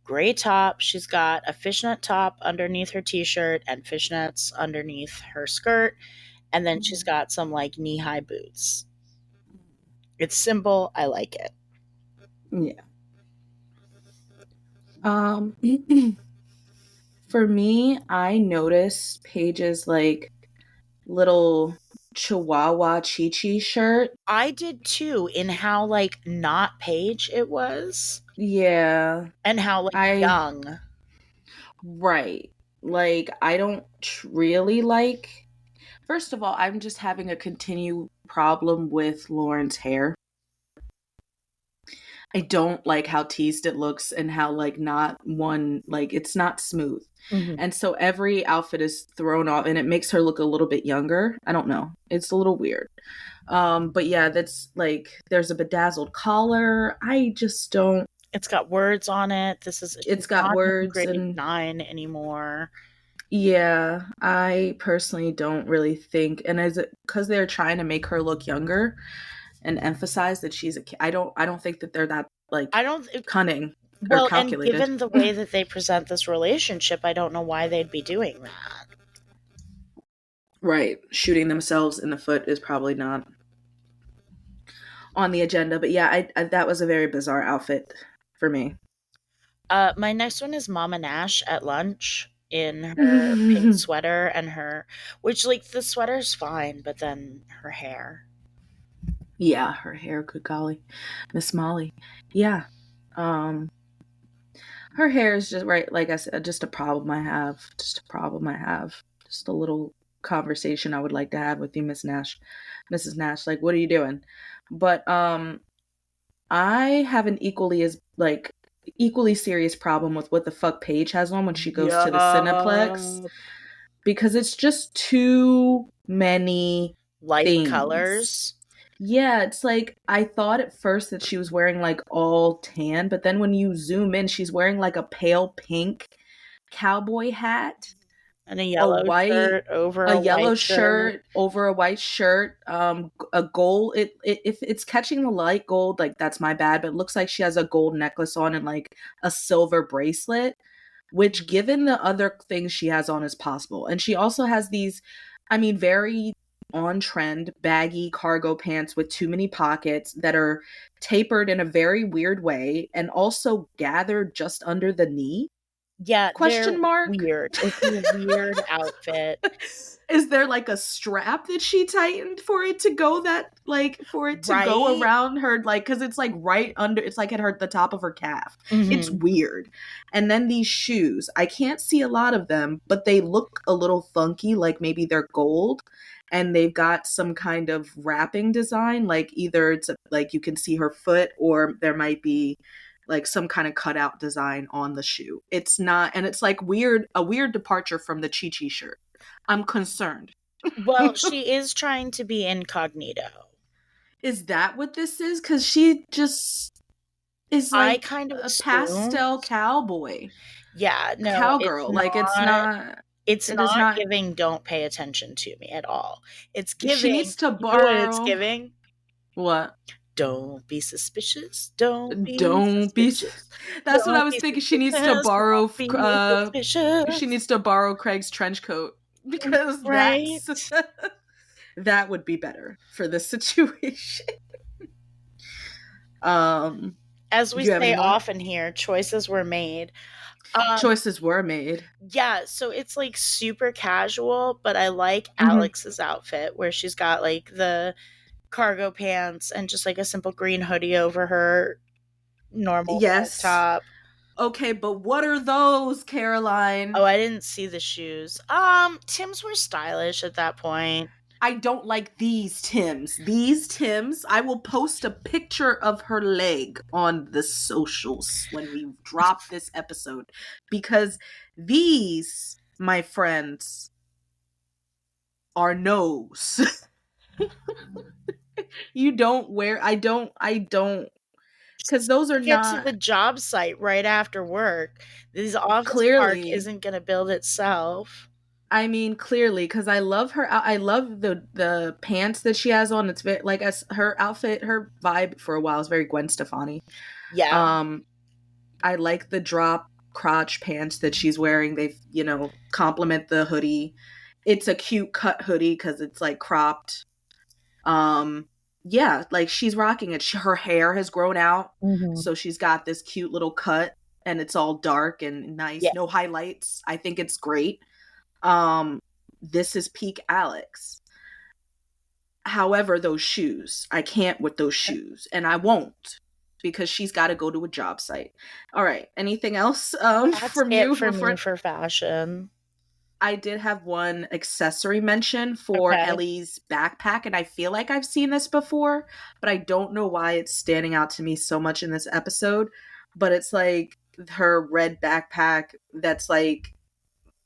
gray top. She's got a fishnet top underneath her t-shirt and fishnets underneath her skirt. And then she's got some like knee-high boots. It's simple. I like it. Yeah. For me, I noticed Paige's like little Chihuahua Chi-Chi shirt. I did too, in how like not Paige it was. Yeah. And how like young. Right. Like, I don't really like. First of all, I'm just having a continued problem with Lauren's hair. I don't like how teased it looks and how like not one, like it's not smooth. And so every outfit is thrown off and it makes her look a little bit younger. I don't know. It's a little weird. But yeah, that's like there's a bedazzled collar. I just don't. It's got words on it. It's got words grade and 9 anymore. Yeah, I personally don't really think, and is it because they're trying to make her look younger and emphasize that she's a kid? I don't think that they're that like cunning or calculated. And given the way that they present this relationship, I don't know why they'd be doing that. Right, shooting themselves in the foot is probably not on the agenda, but yeah, I that was a very bizarre outfit for me. My next one is Mama Nash at lunch in her pink sweater and which like the sweater's fine, but then her hair. Yeah, her hair, good golly. Miss Molly. Yeah. Her hair is just right, like I said, just a problem I have. Just a little conversation I would like to have with you, Miss Nash. Mrs. Nash, like, what are you doing? But I have an equally serious problem with what the fuck Paige has on when she goes to the Cineplex. Because it's just too many light colors. Yeah, it's like I thought at first that she was wearing like all tan, but then when you zoom in, she's wearing like a pale pink cowboy hat and a yellow shirt over a yellow white shirt over a white shirt. A gold. If it's catching the light gold, like that's my bad. But it looks like she has a gold necklace on and like a silver bracelet, which, given the other things she has on, is possible. And she also has these, I mean, very on trend baggy cargo pants with too many pockets that are tapered in a very weird way and also gathered just under the knee. Yeah, question mark. Weird. It's a weird outfit. Is there like a strap that she tightened for it to go go around her, like, because it's like right under, it's like at the top of her calf. It's weird. And then these shoes, I can't see a lot of them, but they look a little funky, like maybe they're gold and they've got some kind of wrapping design, like either it's like you can see her foot or there might be like some kind of cutout design on the shoe. It's not, and it's like a weird departure from the Chi-Chi shirt. I'm concerned. Well, she is trying to be incognito. Is that what this is? Because she just is like kind of a pastel cowboy. Yeah, no, cowgirl. It's not giving "Don't pay attention to me" at all. It's giving. She needs to borrow. You know what it's giving? What? Don't be suspicious. Don't be suspicious. That's what I was thinking. She needs to borrow. She needs to borrow Craig's trench coat because that would be better for this situation. As we say often here, choices were made. Choices were made. Yeah, so it's like super casual, but I like Alex's outfit where she's got like the cargo pants and just like a simple green hoodie over her normal top. Okay, but what are those, Caroline? Oh, I didn't see the shoes. Tim's were stylish at that point. I don't like these Tims. These Tims, I will post a picture of her leg on the socials when we drop this episode because these, my friends, are no's. You don't wear, I don't, because those are Get to not the job site right after work. This office park clearly. isn't going to build itself. I mean, clearly, because I love her. I love the pants that she has on. It's very like her outfit, her vibe for a while is very Gwen Stefani. Yeah. I like the drop crotch pants that she's wearing. They, complement the hoodie. It's a cute cut hoodie because it's like cropped. Yeah, like she's rocking it. Her hair has grown out, so she's got this cute little cut, and it's all dark and nice. Yeah. No highlights. I think it's great. This is peak Alex. However, those shoes, I can't with those shoes, and I won't because she's got to go to a job site. All right. Anything else That's from it you? for me for fashion. I did have one accessory mention for Okay. Ellie's backpack, and I feel like I've seen this before, but I don't know why it's standing out to me so much in this episode. But it's like her red backpack that's like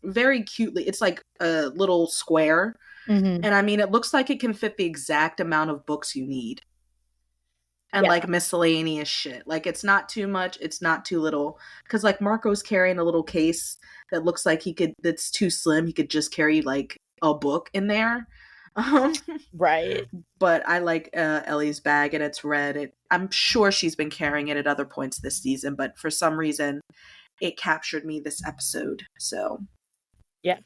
very cutely, it's like a little square. Mm-hmm. And I mean, it looks like it can fit the exact amount of books you need. And Yeah. like miscellaneous shit. Like it's not too much, it's not too little. Because like Marco's carrying a little case that looks like that's too slim. He could just carry like a book in there. Right. But I like Ellie's bag and it's red. I'm sure she's been carrying it at other points this season, but for some reason it captured me this episode. So Yeah.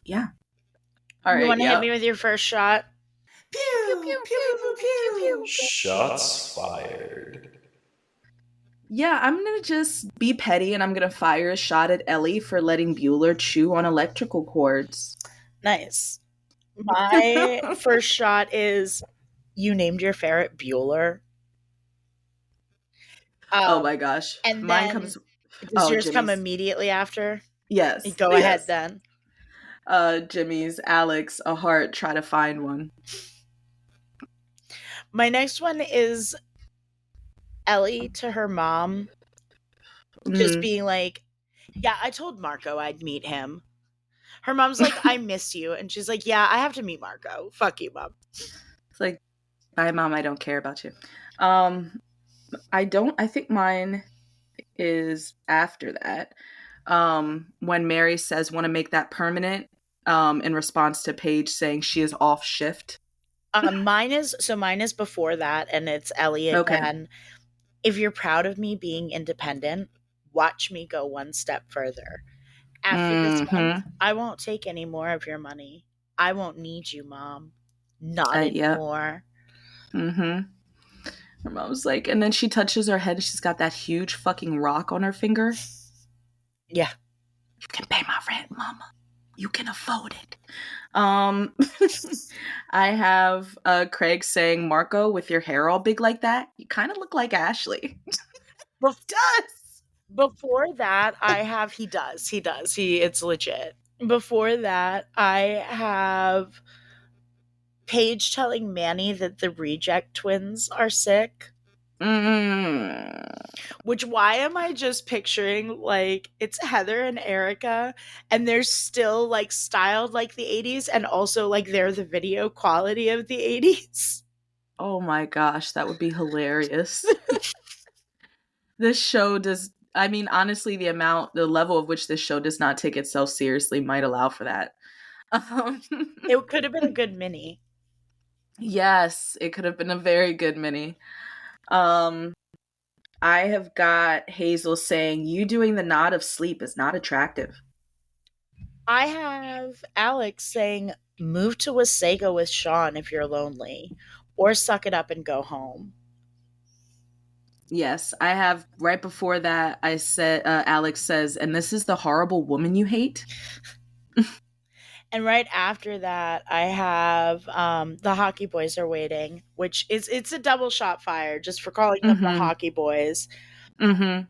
All You right. want to hit me with your first shot? Pew, pew, pew, pew, pew. Shots fired. Yeah, I'm gonna just be petty and I'm gonna fire a shot at Ellie for letting Bueller chew on electrical cords. Nice. My first shot is you named your ferret Bueller. Oh my gosh. And Mine then comes. Does yours come Jimmy's. immediately after? Yes. Go ahead then. Jimmy's, Alex, a heart, try to find one. My next one is Ellie to her mom. Just being like, yeah, I told Marco I'd meet him. Her mom's like, I miss you. And she's like, yeah, I have to meet Marco. Fuck you, Mom. It's like, bye, Mom, I don't care about you. I think mine is after that. When Mary says, want to make that permanent, in response to Paige saying she is off shift. Mine is before that, and it's Ellie again. If you're proud of me being independent, watch me go one step further. After this month, I won't take any more of your money. I won't need you, Mom. Not anymore. Her mom's like, and then she touches her head and she's got that huge fucking rock on her finger. Yeah. You can pay my rent, Mama. You can afford it. I have Craig saying, Marco, with your hair all big like that, you kind of look like Ashley. Does. Before that, I have he does. It's legit. Before that, I have Paige telling Manny that the reject twins are sick. Which, why am I just picturing like it's Heather and Erica and they're still like styled like the 80s and also like they're the video quality of the 80s? Oh my gosh, that would be hilarious. This show does, I mean, honestly, the level of which this show does not take itself seriously might allow for that. It could have been a good mini. Yes, it could have been a very good mini. I have got Hazel saying, you doing the nod of sleep is not attractive. I have Alex saying, move to Wasago with Sean if you're lonely, or suck it up and go home. Yes, I have right before that, I said, Alex says, and this is the horrible woman you hate? And right after that, I have the Hockey Boys Are Waiting, which it's a double shot fire just for calling them the Hockey Boys.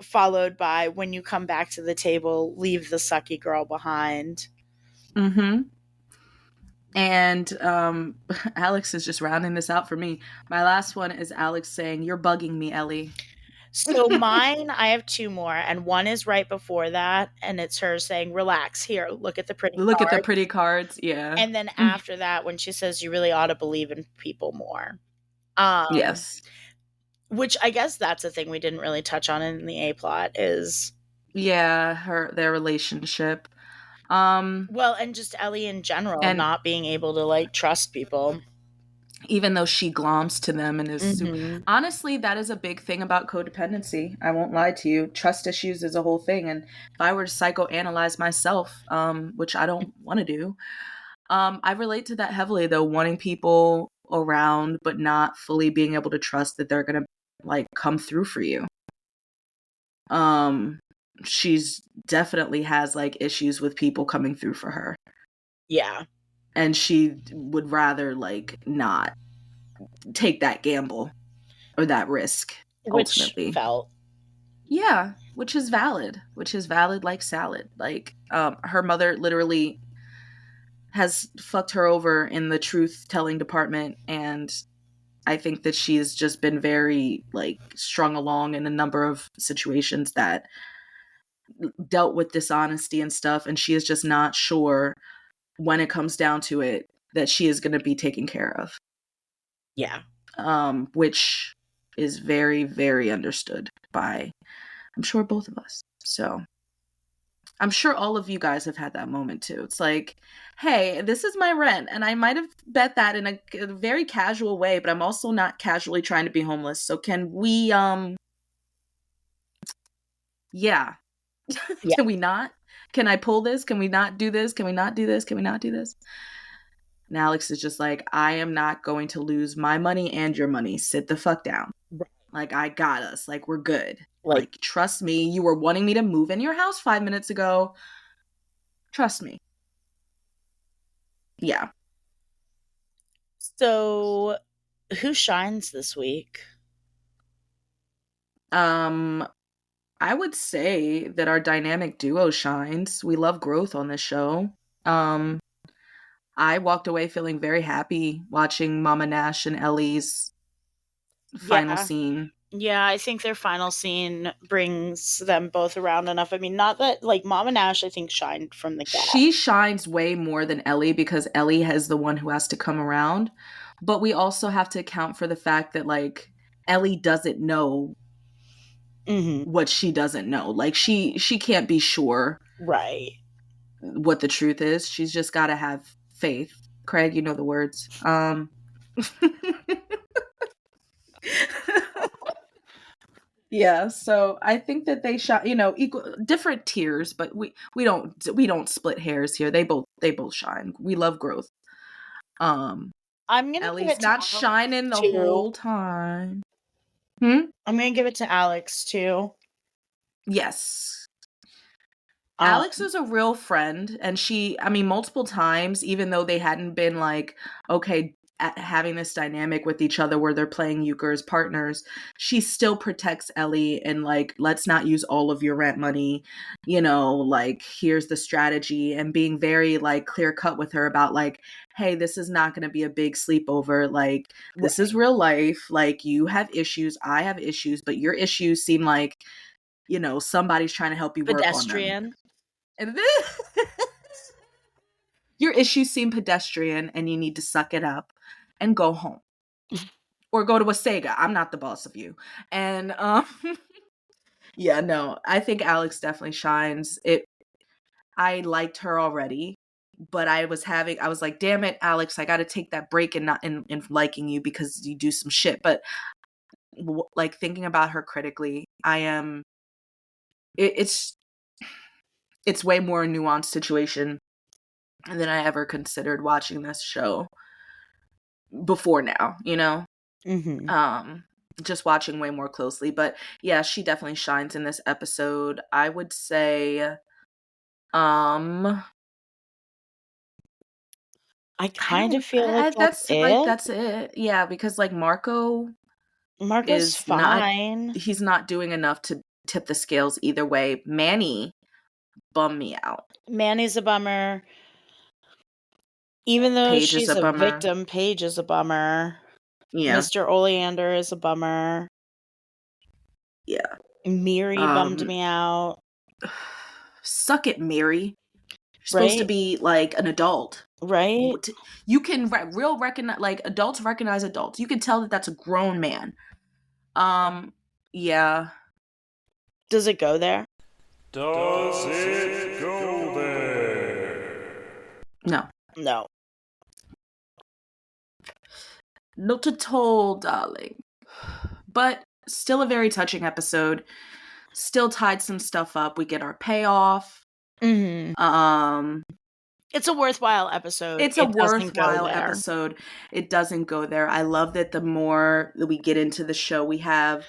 Followed by, when you come back to the table, leave the sucky girl behind. And Alex is just rounding this out for me. My last one is Alex saying, "You're bugging me, Ellie." So mine, I have two more, and one is right before that, and it's her saying, "Relax, here, look at the pretty Look at the cards." pretty cards. Yeah. And then after that, when she says, "You really ought to believe in people more." Um, Yes. which I guess that's a thing we didn't really touch on in the A plot is, Yeah, their relationship. well, and just Ellie in general And not being able to like trust people. even though she gloms to them and is Mhm. honestly, that is a big thing about codependency. I won't lie to you. Trust issues is a whole thing. And if I were to psychoanalyze myself, which I don't want to do, I relate to that heavily though, wanting people around but not fully being able to trust that they're gonna like come through for you. She's definitely has like issues with people coming through for her. Yeah. And she would rather like not take that gamble or that risk Which ultimately. felt. Yeah, which is valid like salad. Like her mother literally has fucked her over in the truth telling department, and I think that she has just been very like strung along in a number of situations that dealt with dishonesty and stuff, and she is just not sure when it comes down to it that she is going to be taken care of. Yeah. Which is very, very understood by, I'm sure, both of us. So I'm sure all of you guys have had that moment too. It's like, hey, this is my rent, and I might have bet that in a very casual way, but I'm also not casually trying to be homeless. So can we, yeah. Can we not? Can I pull this? Can we not do this? Can we not do this? Can we not do this? And Alex is just like, I am not going to lose my money and your money. Sit the fuck down. Right. Like, I got us. Like, we're good. Like, Like, trust me. You were wanting me to move in your house 5 minutes ago. Trust me. Yeah. so who shines this week? I would say that our dynamic duo shines. We love growth on this show. I walked away feeling very happy watching Mama Nash and Ellie's final Yeah. scene. Yeah, I think their final scene brings them both around enough. I mean, not that like Mama Nash, I think, shined from the gap. She shines way more than Ellie because Ellie is the one who has to come around. But we also have to account for the fact that like Ellie doesn't know what she doesn't know. Like she can't be sure Right. what the truth is. She's just got to have faith. Craig, you know the words. Yeah, so I think that they shot, equal different tiers, but we don't split hairs here. They both shine. We love growth. I'm gonna give Ellie's it to not Alex shining the too. whole time. I'm gonna give it to Alex too. Yes. Um, Alex is a real friend, and multiple times, even though they hadn't been like, okay, having this dynamic with each other where they're playing euchre as partners, she still protects Ellie and like, let's not use all of your rent money, like, here's the strategy, and being very like clear cut with her about like, hey, this is not going to be a big sleepover. Like, this is real life. Like, you have issues, I have issues, but your issues seem like, somebody's trying to help you work on them. pedestrian. And then your issues seem pedestrian and you need to suck it up and go home. Or go to a Sega. I'm not the boss of you. And yeah, no, I think Alex definitely shines. I liked her already, but I was like, damn it, Alex, I gotta take that break and not in liking you because you do some shit. But like thinking about her critically, it's way more a nuanced situation than I ever considered watching this show before now, just watching way more closely. But yeah, she definitely shines in this episode. I would say I kind of feel like that's it. Yeah, because like Marco's Marco's fine. He's not doing enough to tip the scales either way. Manny bummed me out. Manny's a bummer. Even though Paige is she's a a bummer. victim, Paige is a bummer. Yeah. Mr. Oleander is a bummer. Yeah. Miri bummed me out. Suck it, Mary. You're supposed to Right? be like an adult. Right? You can recognize, like, adults recognize adults. You can tell that that's a grown man. Yeah. Does it go there? Does it go there? No. No. Not at all, darling. But still a very touching episode. Still tied some stuff up. We get our payoff. Mm-hmm. It's a worthwhile episode. It's a It doesn't go worthwhile there. episode. It doesn't go there. I love that the more that we get into the show, we have,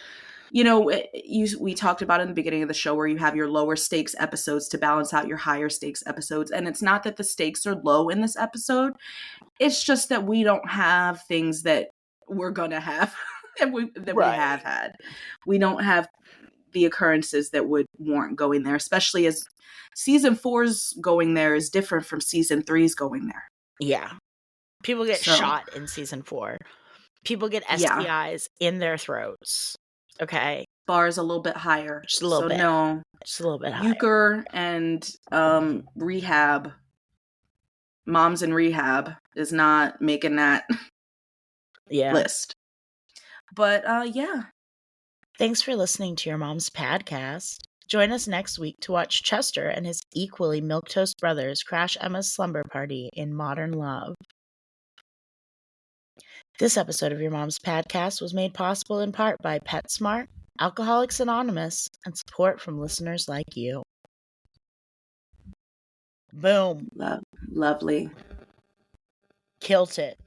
we talked about in the beginning of the show where you have your lower stakes episodes to balance out your higher stakes episodes. And it's not that the stakes are low in this episode. It's just that we don't have things that we're going to have that we have had. We don't have the occurrences that would warrant going there, especially as season 4's going there is different from season 3's going there. Yeah. People get shot in season 4. People get STIs in their throats. Okay. Bar's a little bit higher. Just a little bit. No. Just a little bit higher. Euchre and rehab. Moms in rehab is not making that list. But yeah. Thanks for listening to Your Mom's Podcast. Join us next week to watch Chester and his equally milquetoast brothers crash Emma's slumber party in Modern Love. This episode of Your Mom's Podcast was made possible in part by PetSmart, Alcoholics Anonymous, and support from listeners like you. Boom. Lovely. Kilt it.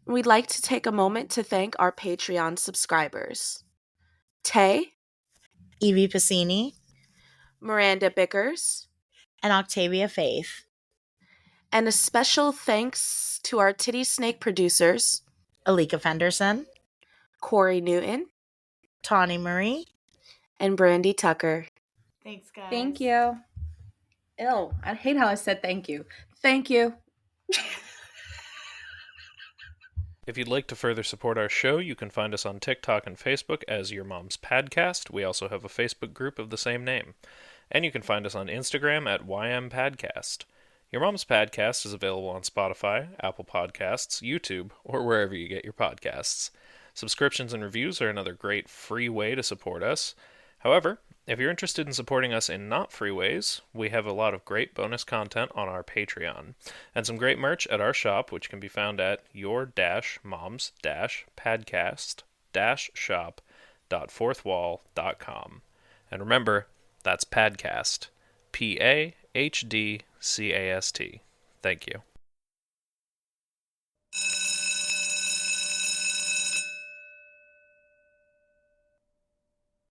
We'd like to take a moment to thank our Patreon subscribers. Tay, Evie Piscini, Miranda Bickers, and Octavia Faith. And a special thanks to our TiddySnake producers, Alyka Fenderson, Corrie Newton, Tawny Marie, and Brandi Tucker. Thanks, guys. Thank you. Ew, I hate how I said thank you. Thank you. If you'd like to further support our show, you can find us on TikTok and Facebook as Your Mom's Padcast. We also have a Facebook group of the same name. And you can find us on Instagram at YMPadcast. Your Mom's Padcast is available on Spotify, Apple Podcasts, YouTube, or wherever you get your podcasts. Subscriptions and reviews are another great free way to support us. However, if you're interested in supporting us in not free ways, we have a lot of great bonus content on our Patreon, and some great merch at our shop, which can be found at your-moms-padcast-shop.fourthwall.com. And remember, that's Padcast. P-A-H-D-C-A-S-T. Thank you.